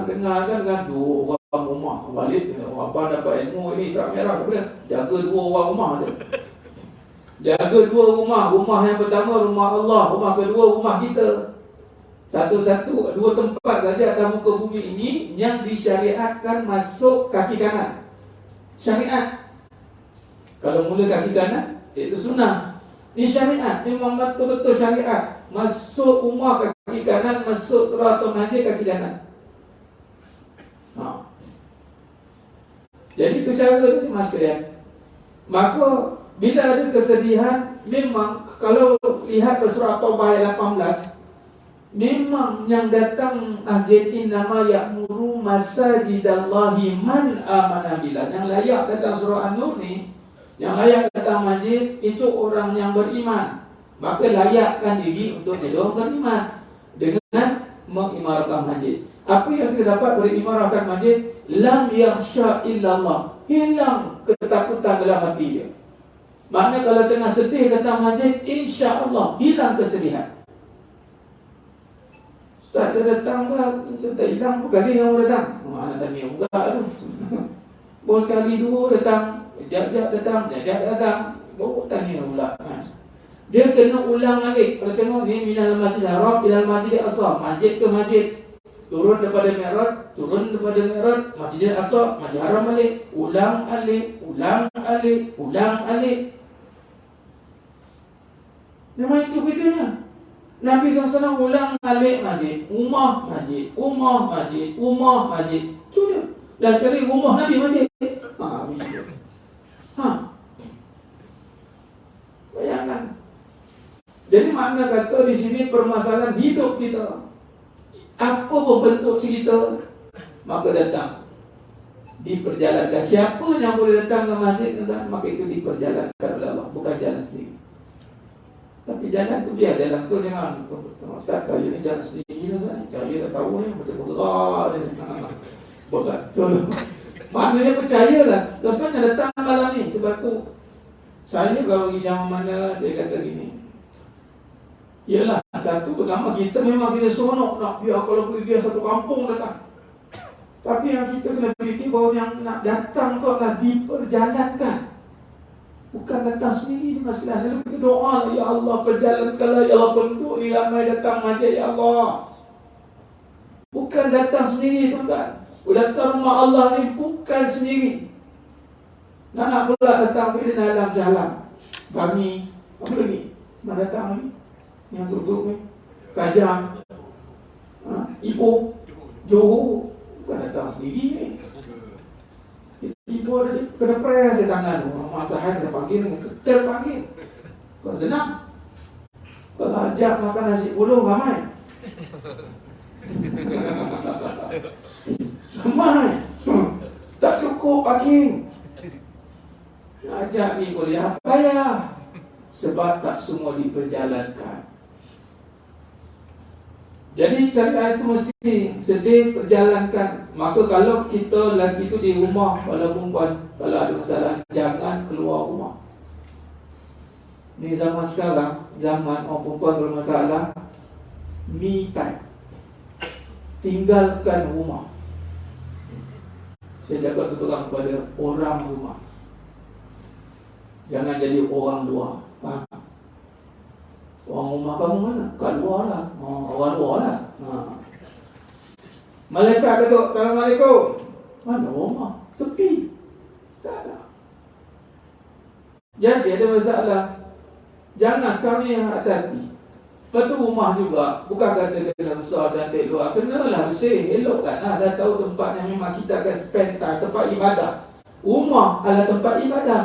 Dengar kan 2 orang rumah. Balik apa dapat ilmu ini Islam merah ke? Jaga 2 orang rumah je. Jaga 2 rumah. Rumah yang pertama rumah Allah, rumah kedua rumah kita. Satu-satu 2 tempat saja dalam muka bumi ini yang disyariatkan masuk kaki kanan. Syariat. Kalau mula kaki kanan itu sunnah. Ini syariat, memang betul-betul syariat. Masuk rumah kaki kanan, masuk surah atau masjid kaki kanan. Jadi itu cara itu mas kalian. Maka bila ada kesedihan, memang kalau lihat surah Taubah ayat 18, memang yang datang ahjadin nama ya'muru masajidallahi man amana billah. Yang layak datang surah An-Nur ni, yang layak datang masjid itu orang yang beriman. Maka layakkan diri untuk jadi orang beriman dengan mengimarahkan masjid. Apa yang kita dapat dari imarahkan masjid? Lam yakhsha illallah. Hilang ketakutan dalam hati dia. Maknanya kalau tengah sedih datang masjid, insya-Allah hilang kesedihan. Tak saya datang lah, saya tak hilang pun kali yang datang. Mana tanya juga tu. Bos sekali 2 datang, jap-jap datang, jap-jap datang. Baru tanya pula. Dia kena ulang balik. Kalau tengok ni minal masjid haram, minal masjid al-aqsa. Masjid ke masjid. Turun daripada Mi'raj, turun daripada Mi'raj, Masjid al-Aqsa, Masjid Haram balik. Ulang alik, ulang alik, ulang alik. Memang itu begitu. Nabi SAW ulang alik masjid, rumah masjid, rumah masjid, rumah masjid. Itu je. Dan sekali rumah Nabi masjid. Bayangkan. Jadi makna kata di sini permasalahan hidup kita. Apa bentuk cerita, maka datang diperjalankan. Siapa yang boleh datang ke masjid, maka itu diperjalankan oleh Allah, bukan jalan sendiri. Tapi jalan tu biar jalan tu jangan Ustaz kali ni jalan sendiri lah. Saya tak tahu ni macam bergerak ni. Betul. Maknanya percayalah. Contohnya datang malam ni. Sebab tu saya kalau pergi jam mana saya kata gini. Yalah, satu pertama kita memang kita seronok nak biar kalau pergi satu kampung datang. Tapi yang kita kena fikir bahawa yang nak datang tu adalah diperjalankan. Bukan datang sendiri masalah. Lalu kita doa, ya Allah perjalankanlah, ya Allah penduduk ni ramai datang masjid, ya Allah. Bukan datang sendiri tuan-tuan. Datang rumah Allah ni bukan sendiri. Nak pula datang bila dalam jalan. Kami, apa lagi? Mana datang lagi? Yang duduk ni Kajang, Ipoh, Johor. Bukan datang sendiri ni. Ipoh ada kena press di tangan. Masalah kena panggil dengan ketel panggil. Kau senang. Kalau ajak makan nasi puluh ramai. Ramai. Tak cukup parking. Ajak ni kuliah payah. Sebab tak semua diperjalankan. Jadi syariat itu mesti sedih perjalankan. Maka kalau kita lelaki itu di rumah, kalau perempuan kalau ada masalah jangan keluar rumah. Ni zaman sekarang, zaman orang perempuan bermasalah, me time. Tinggalkan rumah. Saya cakap terang kepada orang rumah. Jangan jadi orang luar. Faham? Orang rumah kamu mana? Kat luar lah. Orang luar lah. Malaikat kata, Assalamualaikum. Mana rumah? Sepi. Tak ada. Jadi ada masalah. Jangan sekali hati-hati. Lepas tu rumah juga, bukan kata kena besar cantik luar, kenalah bersih, elokkanlah. Dah tahu tempat yang memang kita akan spend time, tempat ibadah. Rumah adalah tempat ibadah.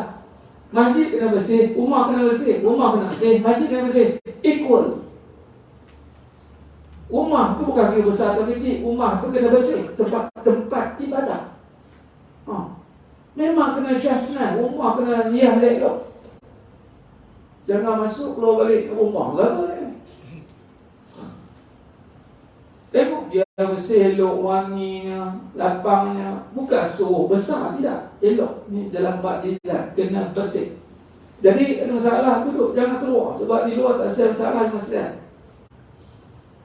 Masjid kena bersih, rumah kena bersih, rumah kena bersih, masjid kena bersih. Equal. Rumah tu bukan kira besar atau kecil, rumah tu kena bersih sebab tempat ibadah. Memang kena jasnan, rumah kena hias elok. Jangan masuk keluar balik ke rumah ke apa. Tengok dia bersih, elok, wanginya, lapangnya. Bukan suruh besar, tidak. Elok. Ni dalam bab design, kena bersih. Jadi ada masalah, duduk, jangan keluar. Sebab di luar tak ada masalah, masalah.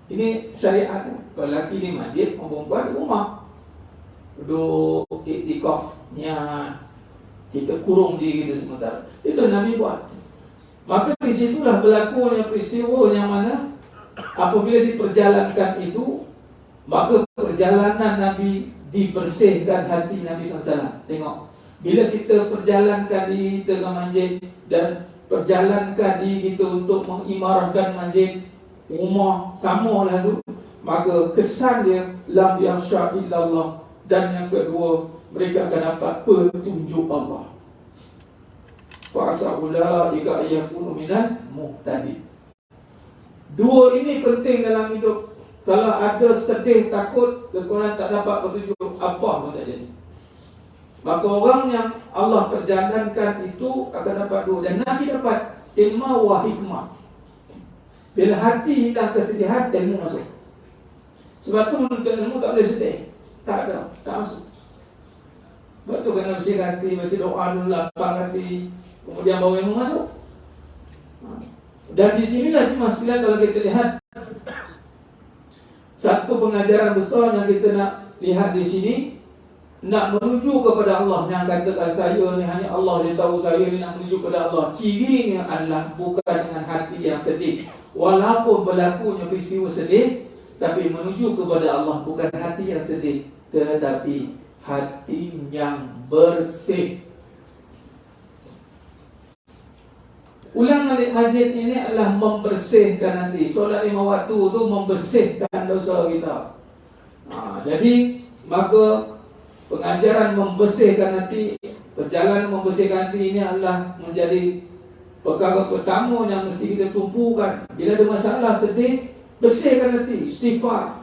Ini syariat. Kalau lelaki ni masjid, orang perempuan di rumah. Duduk, iktikaf, niat. Kita kurung diri kita sementara. Itu Nabi buat. Maka di situlah berlakunya peristiwa yang mana apabila diperjalankan itu, maka perjalanan Nabi dibersihkan hati Nabi SAW. Tengok, bila kita perjalankan diri kita ke masjid dan perjalankan diri kita untuk mengimarahkan masjid, rumah, samalah tu, maka kesan dia lam yakhsha illallah. Dan yang kedua, mereka akan dapat petunjuk Allah. Fa'asa'ula ika ayyakunu minal muhtadin. Dua ini penting dalam hidup. Kalau ada sedih, takut, kekurangan tak dapat petunjuk, apa pun tak jadi. Maka orang yang Allah perjalankan itu akan dapat dua. Dan Nabi dapat ilmu wa hikmah. Bila hati hilang kesedihan, ilmu masuk. Sebab tu menuntut ilmu tak boleh sedih. Tak ada, tak masuk. Sebab tu kena bersih hati, baca doa dulu, lapang hati, kemudian bawa ilmu masuk. Dan di sinilah cuma sekalian kalau kita lihat satu pengajaran besar yang kita nak lihat di sini, nak menuju kepada Allah. Yang katakan saya ni hanya Allah dia tahu, saya ni nak menuju kepada Allah. Cirinya adalah bukan dengan hati yang sedih. Walaupun berlakunya peristiwa sedih, tapi menuju kepada Allah bukan hati yang sedih, tetapi hati yang bersih. Ulang alik masjid ini adalah membersihkan nanti. Solat 5 waktu tu membersihkan dosa kita. Jadi maka pengajaran membersihkan nanti, perjalanan membersihkan nanti ini adalah menjadi perkara pertama yang mesti kita tumpukan. Bila ada masalah sedih, bersihkan nanti, istighfar.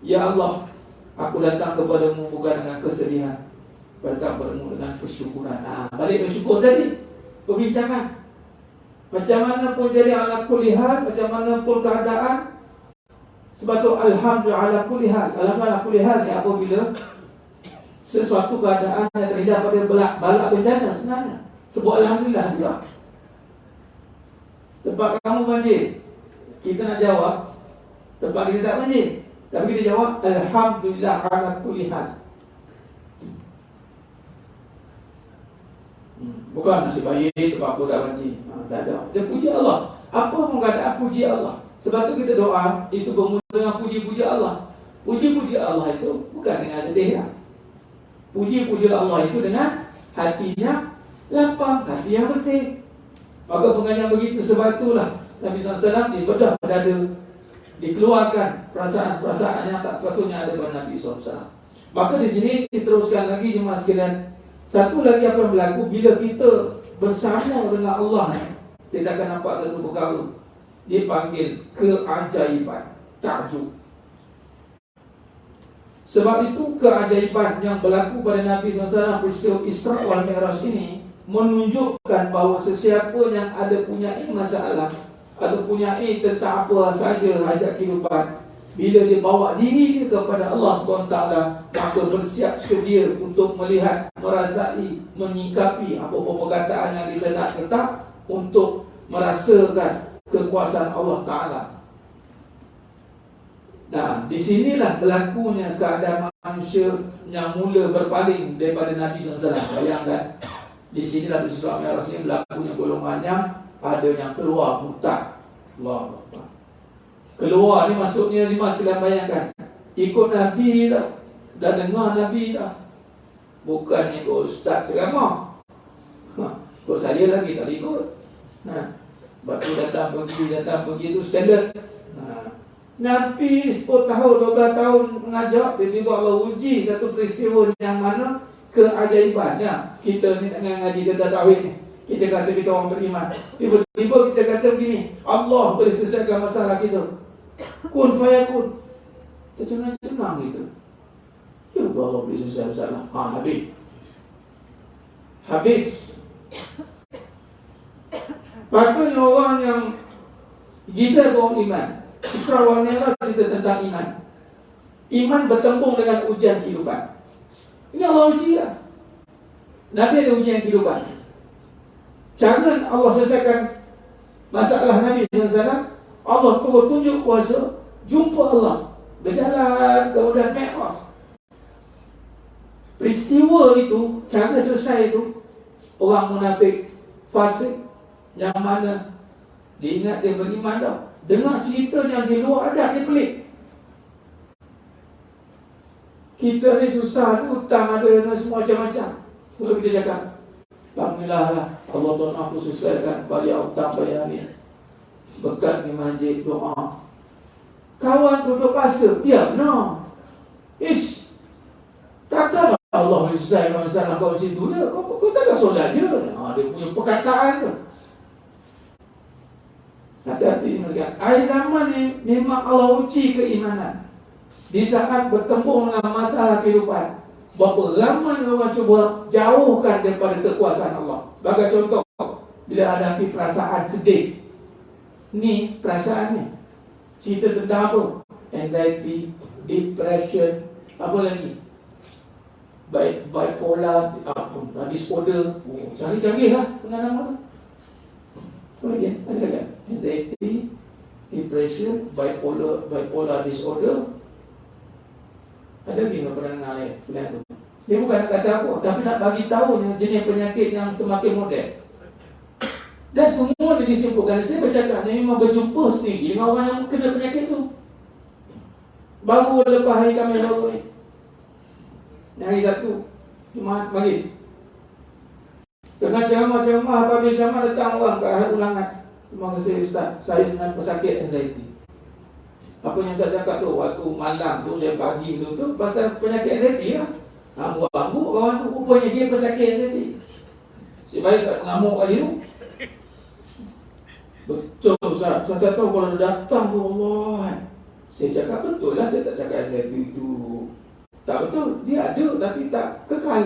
Ya Allah, aku datang kepadamu bukan dengan kesedihan, datang kepadamu dengan kesyukuran. Balik bersyukur tadi, perbincangan. Macam mana pun jadi ala kulli hal, macam mana pun keadaan. Sebab tu alhamdulillah ala kulli hal. Alhamdulillah ala kulli hal ni apabila sesuatu keadaan yang terhadap pada balak bencana sebenarnya. Sebab alhamdulillah juga. Tempat kamu banjir, kita nak jawab tempat kita tak banjir, tapi kita jawab alhamdulillah ala kulli hal. Bukan nasib baik tempat apa tak banjir. Tak ada. Dia puji Allah. Apa pun keadaan puji Allah. Sebab tu kita doa itu bermula dengan puji-puji Allah. Puji-puji Allah itu bukan dengan sedih lah. Puji-puji Allah itu dengan hatinya lapang, hati yang bersih. Maka pengajaran begitu, sebab itulah Nabi SAW dibedah dada, dikeluarkan perasaan-perasaan yang tak patutnya ada pada Nabi SAW. Maka di sini diteruskan lagi jemaah sekalian. Satu lagi apa yang berlaku bila kita bersama dengan Allah, kita akan nampak satu perkara. Dia panggil keajaiban, takjub. Sebab itu keajaiban yang berlaku pada Nabi SAW peristiwa Isra wal Mi'raj ini menunjukkan bahawa sesiapa yang ada punyai masalah atau punyai tentang apa saja hajat kehidupan, bila dia bawa diri kepada Allah SWT, maka bersiap sedia untuk melihat, merasai, menyingkapi apa-apa perkataan yang kita nak letak untuk merasakan kekuasaan Allah Ta'ala. Nah, di sinilah berlakunya keadaan manusia yang mula berpaling daripada Nabi SAW. Bayangkan, di sinilah di surah Mi'raj ini berlakunya golongan yang ada yang keluar murtad. Allah Akbar. Keluar ni maksudnya lima sekalian, bayangkan, ikut Nabi dah, dah dengar Nabi dah, bukan ikut ustaz ceramah. Kok saya lagi tak ikut. Batu datang pergi itu standard. Nabi 10 tahun, 12 tahun mengajar, tiba-tiba Allah uji satu peristiwa yang mana keajaibannya. Kita ni tengah ngaji tentang tauhid ni, kita kata kita orang beriman, tiba-tiba kita kata begini, Allah boleh selesaikan masalah kita. Kun fayakun. Kita cengang gitu. Ya Allah boleh selesai masalah. Habis. Makanya orang yang kita orang iman, Isra wal Mi'raj cerita tentang iman. Iman bertembung dengan ujian kehidupan. Ini Allah uji lah. Nabi ada ujian kehidupan. Cara Allah selesaikan masalah Nabi SAW, Allah turun tunjuk kuasa, jumpa Allah, berjalan kemudian Mi'raj. Peristiwa itu, cara selesai itu, orang munafik, fasik, yang mana dia ingat dia beriman dah, dengar cerita yang di luar ada, dia pelik. Kita ni susah tu, hutang ada semua macam-macam. Kalau kita cakap, alhamdulillah lah, Allah Tuhan aku selesaikan bayar hutang bayar ni, berkat di masjid, doa. Kawan duduk pasal, ya, no. Takkanlah Allah boleh selesaikan masalah kau macam tu dia. Kau takkan solat je. Dia punya perkataan tu. Hati-hati masyarakat. Akhir zaman ni memang Allah uji keimanan. Di saat bertembung dengan masalah kehidupan, berapa ramai orang cuba jauhkan daripada kekuasaan Allah. Bagi contoh, bila hadapi perasaan sedih, ni perasaan ni cerita tentang apa? Anxiety, depression, apa lagi? Bipolar, disorder. Canggih-canggih lah nama tu. Apa lagi? Ada lagi? Anxiety, depression, bipolar disorder. Ada lagi yang pernah dengar selain tu. Dia bukan nak kata apa, tapi nak bagi tahu yang jenis penyakit yang semakin moden. Dan semua dia disimpulkan. Saya bercakap ni memang berjumpa sendiri dengan orang yang kena penyakit tu. Baru lepas hari Khamis baru ni. Hari Sabtu, Jumaat pagi. Tengah ceramah-ceramah, habis ceramah datang orang ke arah ulangan. Terima kasih Ustaz, saya sebenarnya pesakit anxiety. Apa yang Ustaz cakap tu, waktu malam tu, saya pagi tu pasal penyakit anxiety lah. Ngamuk-ngamuk, kawan tu rupanya dia pesakit anxiety. Si baik tak mengamuk kat situ. Betul Ustaz, saya tak tahu kalau datang tu Allah. Saya cakap betul lah, saya tak cakap anxiety itu tak betul, dia ada tapi tak kekal.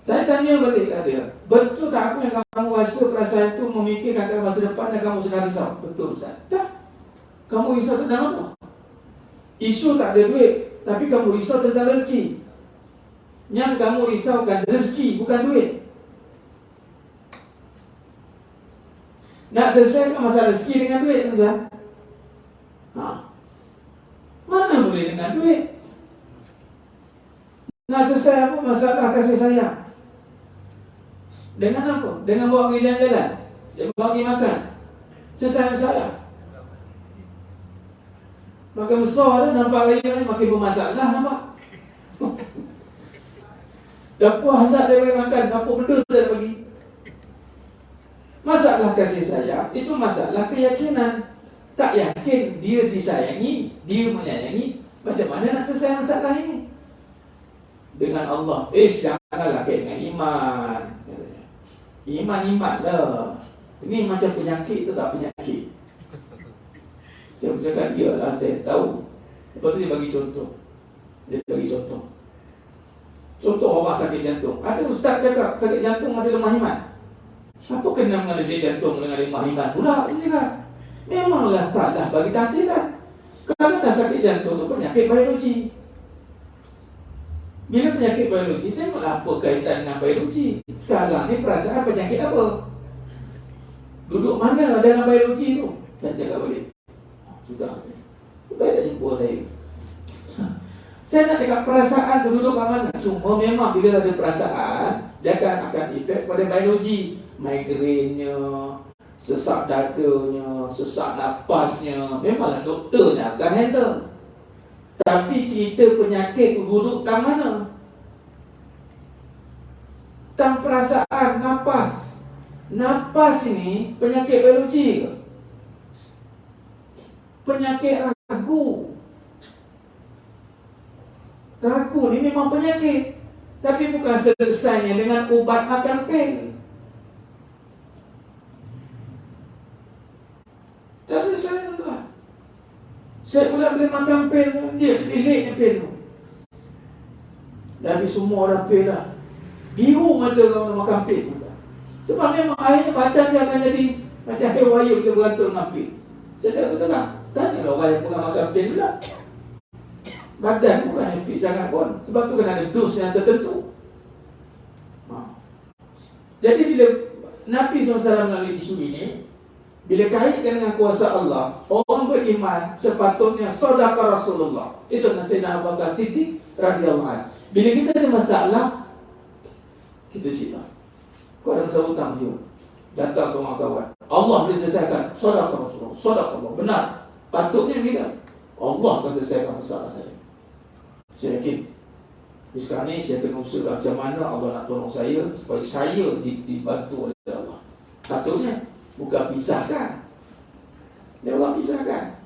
Saya tanya balik kat dia, betul tak apa yang kamu rasa perasaan itu memikirkan masa depan dan kamu sedang risau? Betul Ustaz. Dah. Kamu risau tentang apa? Isu tak ada duit, tapi kamu risau tentang rezeki. Yang kamu risaukan rezeki, bukan duit. Nak selesaikan masalah rezeki dengan duit tuan. Mana boleh dengan duit? Nak selesai apa masalah kasih sayang? Dengan apa? Dengan bawa pergi jalan-jalan, bawa pergi makan. Selesai masalah. Makin besar dah, nampak raya ni makin bermasalah, nampak? Dah puas tak dia makan, apa benda saya bagi? Masalah kasih sayang, itu masalah keyakinan. Tak yakin dia disayangi, dia menyayangi, macam mana nak selesai masalah ini? Dengan Allah, janganlah kait dengan iman. Iman lah. Ini macam penyakit tu tak penyakit. Saya bercakap, iyalah saya tahu. Lepas tu dia bagi contoh. Contoh orang sakit jantung. Ada ustaz cakap sakit jantung ada lemah iman. Apa kena mengenai sakit jantung dengan lemah iman pula? Dia cakap, memanglah salah bagi tafsiran. Kalau dah sakit jantung tu penyakit biologi. Bila penyakit biologi, tengoklah apa kaitan dengan biologi. Sekarang ni perasaan penyakit apa? Duduk mana dalam biologi tu? Dan cakap balik. Sudah. Baik tak jumpa saya. Saya nak cakap perasaan tu duduk kat mana? Cuma memang bila ada perasaan, dia akan efek pada biologi. Migrainnya, sesak dadanya, sesak napasnya. Memanglah doktornya akan handle. Tapi cerita penyakit tu duduk kat mana? Tentang perasaan, nafas. Nafas ini penyakit biologi ke? Penyakit ragu. Ragu ni memang penyakit, tapi bukan selesainya dengan ubat makan pil. Tak selesai tuan. Saya pula boleh makan pil, dia pilih pil tu. Tapi semua orang pil lah. Biru mata kalau makan pil. Sebab memang akhirnya badan dia akan jadi macam hewayut dia berantul dengan pil. Saya kata tak, tanyalah orang yang pernah makan pil pula. Badan bukan yang fit sangat pun. Sebab tu kena ada dos yang tertentu. Jadi bila Nabi SAW melalui isu ini, bila kaitkan dengan kuasa Allah, orang beriman sepatutnya sedekah Rasulullah. Itu Sayyidina Abu Bakar Siddiq radhiyallahu anhu. Bila kita ada masalah, kita cakap, kau ada masalah hutang dia. Datang semua kawan. Allah boleh selesaikan. Sedekah Rasulullah. Sedekah Allah. Benar. Patutnya kita. Allah akan selesaikan masalah saya. Saya yakin. Sekarang ni saya tengah usaha macam mana Allah nak tolong saya supaya saya dibantu oleh Allah. Patutnya bukan pisahkan. Dia orang pisahkan.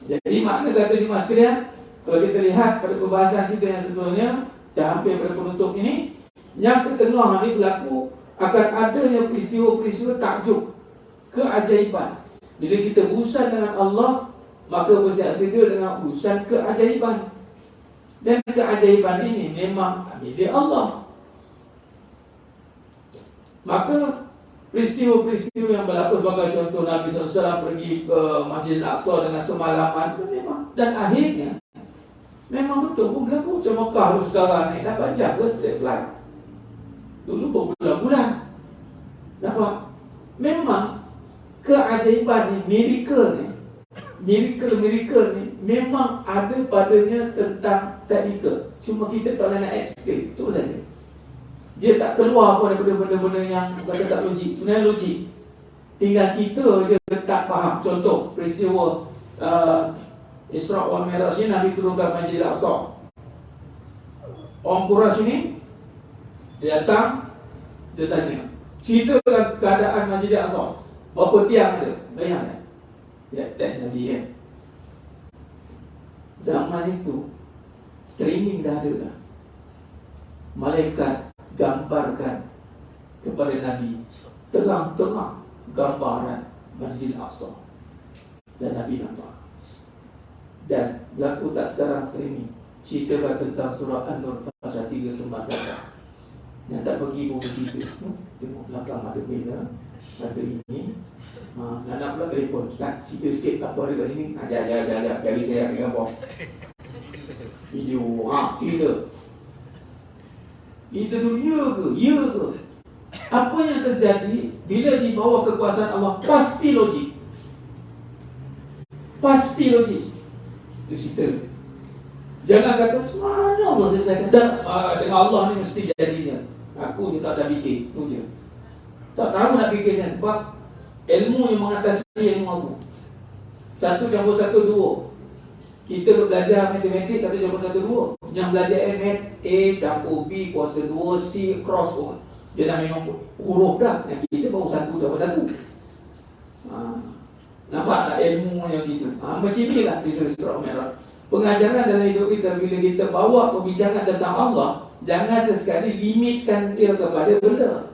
Jadi makna kata di sekalian, kalau kita lihat pada pembahasan kita yang sebelumnya, dah hampir pada penutup ini, yang ketengah ini berlaku akan adanya peristiwa-peristiwa takjub, keajaiban. Bila kita berurusan dengan Allah, maka bersiap sedia dengan urusan keajaiban. Dan keajaiban ini memang milik Allah. Maka peristiwa-peristiwa yang berlaku sebagai contoh Nabi SAW pergi ke Masjid Al-Aqsa dengan semalaman itu memang, dan akhirnya memang betul pun berlaku. Macam Mekah lu sekarang naik 8 jam ke straight flight. Dulu berbulan-bulan. Nampak? Memang keajaiban ni, miracle ni memang ada padanya tentang teknikal. Cuma kita tak nak explain. Itu saja. Dia tak keluar pun daripada benda-benda yang kata tak logik. Sebenarnya logik. Tinggal kita je tak faham. Contoh, peristiwa Isra' wal Mi'raj ni Nabi turunkan Masjid Al-Aqsa. Orang Quraisy ni dia datang, dia tanya, ceritakan keadaan Masjid Al-Aqsa. Berapa tiang ada? Bayangkan. Dia test Nabi kan. Zaman itu streaming dah ada dah. Malaikat gambarkan kepada Nabi terang-terang gambaran Masjid Al-Aqsa. Dan Nabi nampak. Dan berlaku tak sekarang streaming, ceritakan tentang surah An-Nur pasal 39 yang tak pergi pun bercerita. Tengok belakang ada benda, ada ini. Nak pula telefon, Ustaz, cerita sikit apa ada kat sini. Ajak, jadi saya ambil apa video, cerita. Itu dunia ke? Ya ke? Apa yang terjadi bila di bawah kekuasaan Allah pasti logik. Pasti logik. Itu cerita. Jangan kata mana Allah selesaikan. Dengan Allah ni mesti jadinya. Aku je tak ada fikir. Itu je. Tak tahu nak fikirkan sebab ilmu yang mengatasi ilmu aku. 1+1 2. Kita belajar matematik 1+1 2. Yang belajar MAT, A campur B kuasa 2 C cross O. Dia dah memang huruf dah. Yang kita baru 1+1. Nampak tak ilmu yang gitu? Macam ni lah Isra' Mi'raj. Pengajaran dalam hidup kita, bila kita bawa pembicaraan tentang Allah, jangan sesekali limitkan dia kepada benda.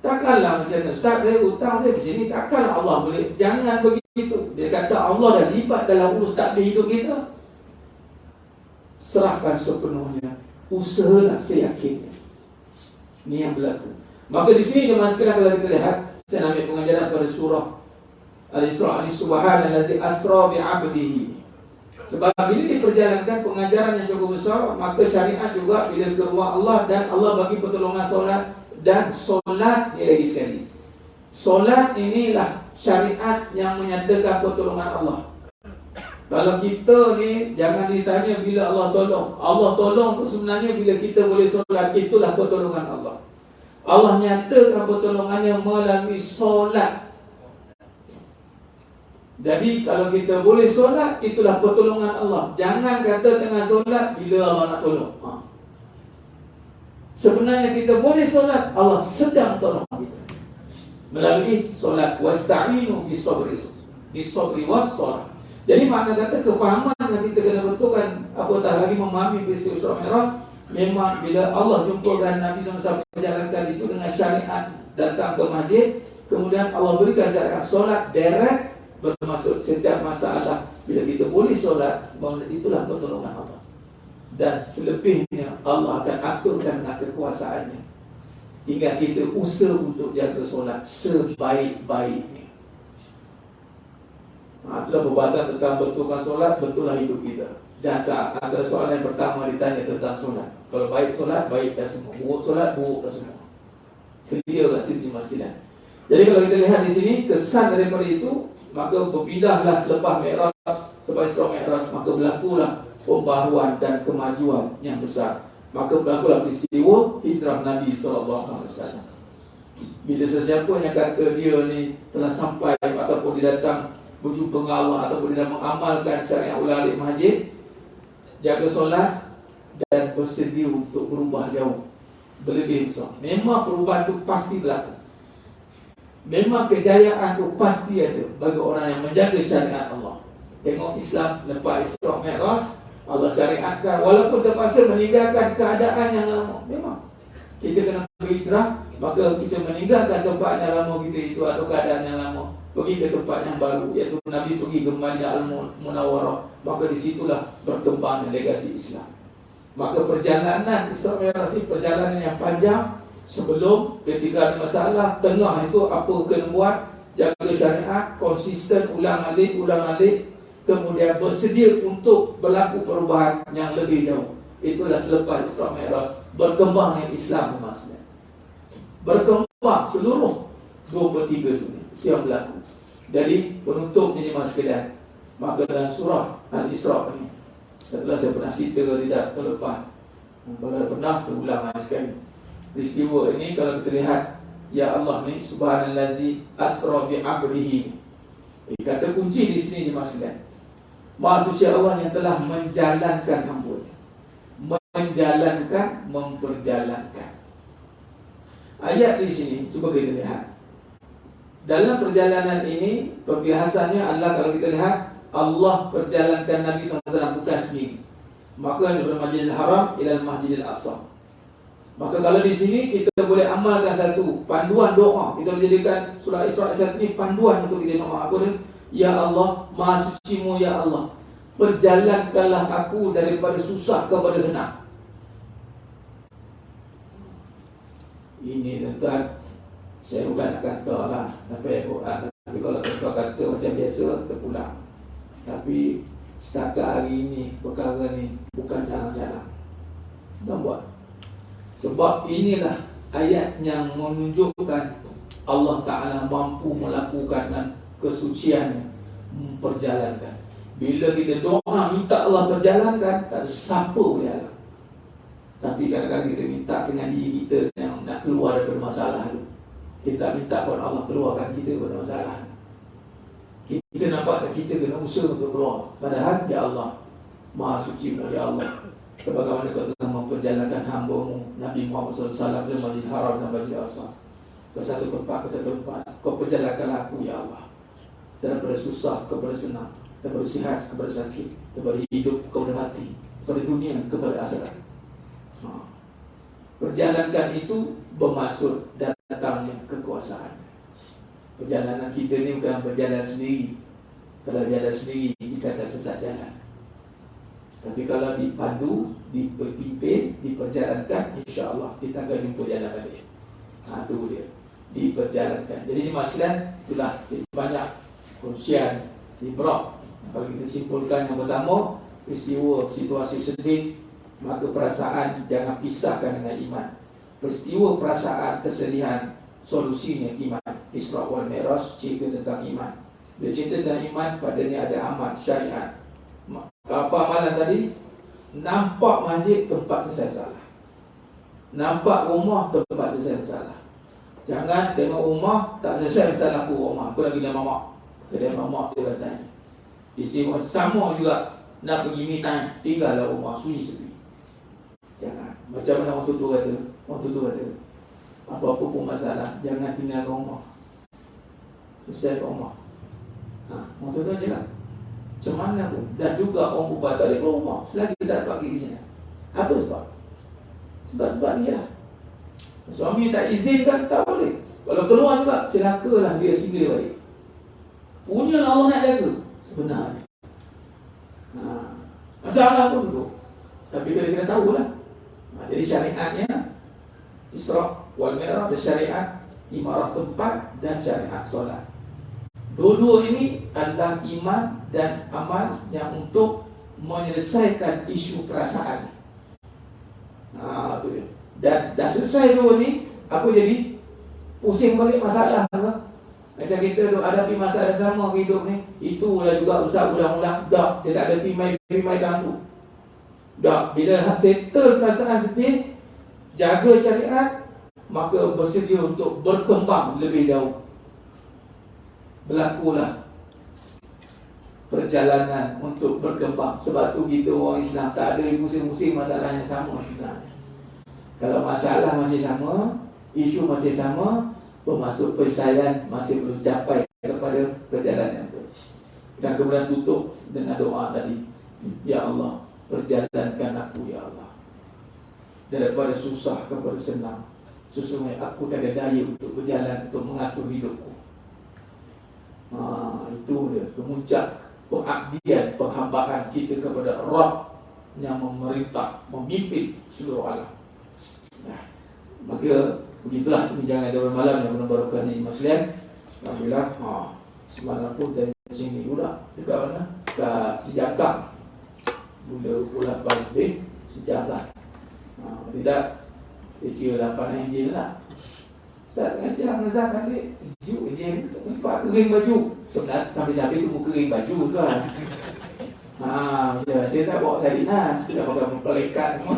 Takkanlah macam mana, Ustaz saya hutang saya macam ni, takkanlah Allah boleh. Jangan begitu. Dia kata Allah dah libat dalam urus takdir hidup kita. Serahkan sepenuhnya. Usahalah, saya yakin. Ini yang berlaku. Maka di sini jemaah sekalian, kalau kita lihat, saya ambil pengajaran pada surah Al-Isra' ni, subhanallazi asra bi'abdihi. Sebab bila diperjalankan pengajaran yang cukup besar, maka syariat juga bila keluar Allah, dan Allah bagi pertolongan solat. Dan solat ni lagi sekali, solat inilah syariat yang menyatakan pertolongan Allah. Kalau kita ni jangan ditanya bila Allah tolong. Allah tolong tu sebenarnya bila kita boleh solat, itulah pertolongan Allah. Allah nyatakan pertolongannya melalui solat. Jadi kalau kita boleh solat, itulah pertolongan Allah. Jangan kata tengah solat bila Allah nak tolong. Sebenarnya kita boleh solat, Allah sedang tolong kita melalui solat. Wasta'inu bis-sabri was-salah. Jadi makna kata kefahaman yang kita kena betulkan, apatah lagi memahami peristiwa Isra Mi'raj. Memang bila Allah jumpakan Nabi SAW menjalankan itu dengan syariat, datang ke masjid, kemudian Allah berikan syariat solat direct, bermaksud setiap masalah bila kita boleh solat, itulah pertolongan Allah. Dan selebihnya Allah akan aturkan dengan kekuasaannya hingga kita usaha untuk jaga solat sebaik-baiknya. Itulah pembahasan tentang betulkan solat, betullah hidup kita. Dan antara soalan yang pertama ditanya tentang solat. Kalau baik solat, baiklah semua. Buruk solat, buruklah semua. Clear kat situ masjidah. Jadi kalau kita lihat di sini, kesan daripada itu, maka berpindahlah selepas Mi'raj, selepas Isra Mi'raj, maka berlakulah pembaharuan dan kemajuan yang besar. Maka berlakulah peristiwa hijrah Nabi SAW. Bila sesiapa yang kata dia ni telah sampai ataupun dia datang berjumpa dengan Allah ataupun dia mengamalkan syariat ulalik masjid, jaga solat dan bersedia untuk berubah jauh, berlebih besar, memang perubahan itu pasti berlaku. Memang kejayaan itu pasti ada bagi orang yang menjaga syariat Allah. Tengok Islam lepas Isra Mi'raj, Allah syariatkan walaupun terpaksa meninggalkan keadaan yang lama. Memang kita kena berhijrah, maka kita meninggalkan tempat yang lama kita itu atau keadaan yang lama, pergi ke tempat yang baru, iaitu Nabi pergi ke Madinah Al-Munawwarah. Maka disitulah berkembang legasi Islam. Maka perjalanan Isra Mi'raj ini perjalanan yang panjang. Sebelum, ketika ada masalah, tengah itu apa kena buat, jaga syariat, konsisten, ulang-alik, kemudian bersedia untuk berlaku perubahan yang lebih jauh. Itulah selepas Isra Mi'raj berkembangnya Islam maksudnya. Berkembang seluruh 2/3 dunia yang berlaku. Jadi penutupnya jemaah sekalian, maka dalam surah Al-Isra ini, setelah saya pernah cerita kalau tidak terlepas, kalau pernah saya ulang sekali. Peristiwa ini kalau kita lihat, ya Allah ni subhanallazi asra bi 'abdihi. Kata kunci di sini jemaah sekalian, Maha suci Allah yang telah menjalankan hamba-Nya. Menjalankan, memperjalankan. Ayat di sini cuba kita lihat. Dalam perjalanan ini, perbiasaannya adalah kalau kita lihat, Allah perjalankan Nabi SAW bukan sendiri. Maka dari Masjidil Haram ila Masjidil Aqsa. Maka kalau di sini kita boleh amalkan satu panduan doa. Kita boleh jadikan surah Isra ini panduan untuk kita doa. Apa dia? Ya Allah, Maha Suci-Mu ya Allah, perjalankanlah aku daripada susah kepada senang. Ini tentang, saya bukan nak kata lah, tapi kalau kita kata macam biasa, terpulang. Tapi setakat hari ini, perkara ni bukan jalan-jalan. Dan buat. Sebab inilah ayat yang menunjukkan Allah Ta'ala mampu melakukan dengan kesuciannya, memperjalankan. Bila kita doa minta Allah perjalankan, tak ada siapa boleh halang. Tapi kadang-kadang kita minta dengan diri kita yang nak keluar daripada masalah itu. Kita minta kepada Allah keluarkan kita daripada masalah. Kita nampak tak kita kena usaha untuk keluar. Padahal ya Allah, Maha Suci-Mu ya Allah, sebagaimana kau telah memperjalankan hamba-Mu Nabi Muhammad SAW dari Masjidil Haram dan Masjidil Aqsa ke satu tempat, kau perjalankanlah aku ya Allah, daripada susah kepada senang, daripada sihat kepada sakit, daripada hidup kepada mati, daripada dunia kepada akhirat. Perjalankan itu bermaksud datangnya kekuasaan. Perjalanan kita ni bukan berjalan sendiri. Kalau jalan sendiri, kita akan sesat jalan. Tapi kalau dipadu, dipimpin, diperjalankan, insya-Allah kita akan jumpa jalan balik. Itu dia, diperjalankan. Jadi jemaah sekalian, itulah banyak kongsian ibrah. Kalau kita simpulkan yang pertama, peristiwa situasi sedih, maka perasaan jangan pisahkan dengan iman. Peristiwa perasaan kesedihan, solusinya iman. Isra wal Mi'raj cerita tentang iman. Dia cerita tentang iman, padanya ada amal syariat. Apa amalan tadi? Nampak masjid, tempat selesai masalah. Nampak rumah, tempat selesai masalah. Jangan tengok rumah, tak selesai masalah aku rumah, aku lagi dengan mamak. Kedai mamak dia katanya. Istimewa sama juga, nak pergi me time, tinggallah rumah, sunyi sepi. Jangan. Macam mana orang tua kata? Orang tua kata, apa-apa pun masalah, jangan tinggal kat rumah. Selesai kat rumah. Orang tua cakap, macam mana pun. Dan juga orang perempuan tak boleh keluar rumah selagi tak dapat keizinan. Apa sebab? Sebab ni lah. Suami tak izinkan, tak boleh. Kalau keluar juga, celakalah dia singgah balik. Punya Allah nak jaga sebenarnya. Masalah pun dulu. Tapi kena tahu lah. Jadi syariatnya Isra wal Mi'raj, syariat imarah tempat dan syariat solat. Dua-dua ini adalah iman dan amal yang untuk menyelesaikan isu perasaan. Itu dia. Dan dah selesai dua ni, aku jadi pusing balik masalah ke? Macam kita duk hadapi masalah sama hidup ni, itulah juga ustaz ulang-ulang dah, dia tak ada timai dalam tu. Dah, bila settle perasaan sedih, jaga syariat, maka bersedia untuk berkembang lebih jauh. Berlakulah perjalanan untuk berkembang. Sebab tu kita orang Islam tak ada musim-musim masalah yang sama sebenarnya. Kalau masalah masih sama, isu masih sama, pemasuk perisaian masih belum capai kepada perjalanan itu. Dan kemudian tutup dengan doa tadi, ya Allah, perjalankan aku ya Allah daripada susah kepada senang. Sesungguhnya aku tak ada daya untuk berjalan, untuk mengatur hidupku. Itu dia kemuncak pengabdian, penghambaan kita kepada Rabb yang memerintah, memimpin seluruh alam. Maka begitulah perbincangan pada malam yang menebarkan ini Muslim. Alhamdulillah. Semalam pun dari sini pula dekat mana? Dekat Sejakang. Bulan lebih sejam lah. Tidak isi 8 Injil lah. Ustaz ngajar Nazar balik sejuk je, tak sempat kering baju. Sebenarnya sampai-sampai tu kering baju kan. Saya tak bawa salinan, tidak pakai mempelekat semua.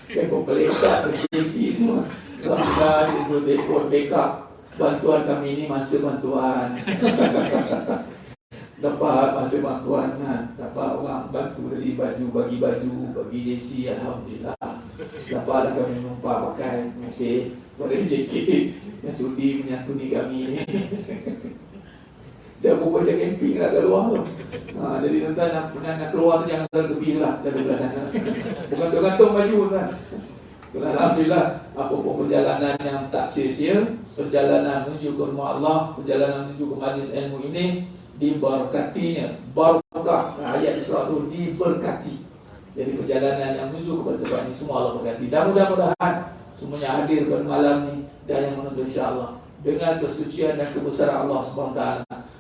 Saya mempelekat, berisi semua. Sudah itu dekor backup. Bantuan kami ini masa bantuan. Dapat masa bantuan dapat orang bantu dari baju, bagi baju, bagi JC, alhamdulillah. Dapatlah kami numpah pakai masih pada JK yang sudi menyantuni kami. Dia pun baca camping lah kat luar tu. Jadi tuan-tuan nak keluar tu jangan terlebih lah dari belah sana. Bukan tergantung baju kan. Alhamdulillah, apapun perjalanan yang tak sia-sia, perjalanan menuju ke rumah Allah, perjalanan menuju ke majlis ilmu ini diberkatinya. Barakah ayat Isra itu diberkati. Jadi perjalanan yang menuju kepada tempat ini semua Allah berkati. Dan mudah-mudahan semuanya hadir pada malam ini dan yang menonton insya-Allah dengan kesucian dan kebesaran Allah SWT.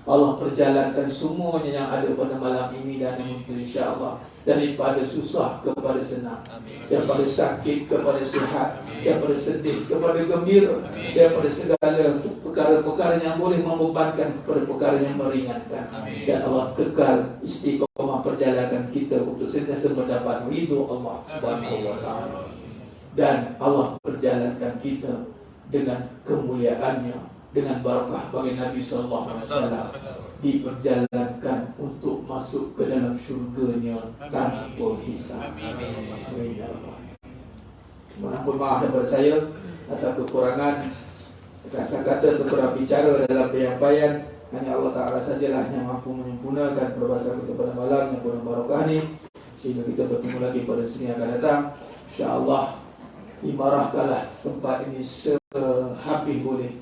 Allah perjalankan semuanya yang ada pada malam ini dan yang menonton insya-Allah, daripada susah kepada senang, daripada sakit kepada sihat, daripada sedih kepada gembira, daripada segala perkara-perkara yang boleh membebankan kepada perkara yang meringankan. Dan Allah kekal istiqamah perjalanan kita untuk sentiasa mendapat ridho Allah Subhanahu wa taala. Dan Allah perjalankan kita dengan kemuliaannya, dengan barakah bagi Nabi sallallahu alaihi wasallam, diperjalankan untuk masuk ke dalam syurga-Nya tanpa hisab. Amin. Mohon maaf daripada saya atas kekurangan kata-kata atau kurang bicara dalam penyampaian. Hanya Allah Ta'ala sajalah yang mampu menyempurnakan perbahasan kita pada malam yang penuh barakah ini, sehingga kita bertemu lagi pada Senin akan datang. InsyaAllah imarahkanlah tempat ini sehabis boleh.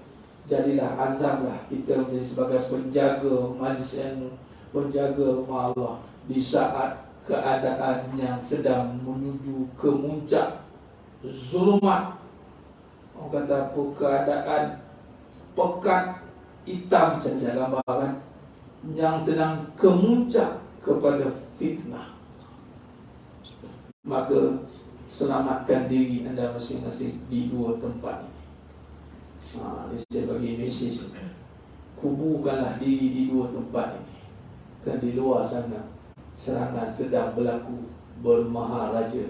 Jadilah azamlah kita menjadi sebagai penjaga majlis ilmu, penjaga rumah Allah di saat keadaan yang sedang menuju ke muncak zulumat. Orang kata apa, keadaan pekat hitam, saya gambarkan, yang sedang kemuncak kepada fitnah. Maka selamatkan diri anda masing-masing di dua tempat ini. Saya bagi mesej, kuburkanlah diri di dua tempat ini. Dan di luar sana serangan sedang berlaku bermaharaja.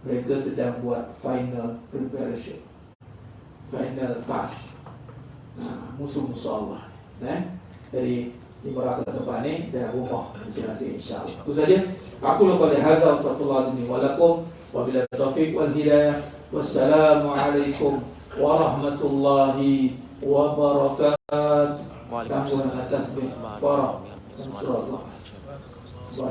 Mereka sedang buat final preparation, final touch. Musuh-musuh Allah. Jadi di Merak depan ni dan rumah masing-masing insya-Allah. Itu saja. Aku lupa hadza wa sallallahu alaihi wa lakum wa bila taufiq wal hidayah. Wassalamualaikum warahmatullahi wabarakatuh. Waalaikumsalam warahmatullahi wabarakatuh.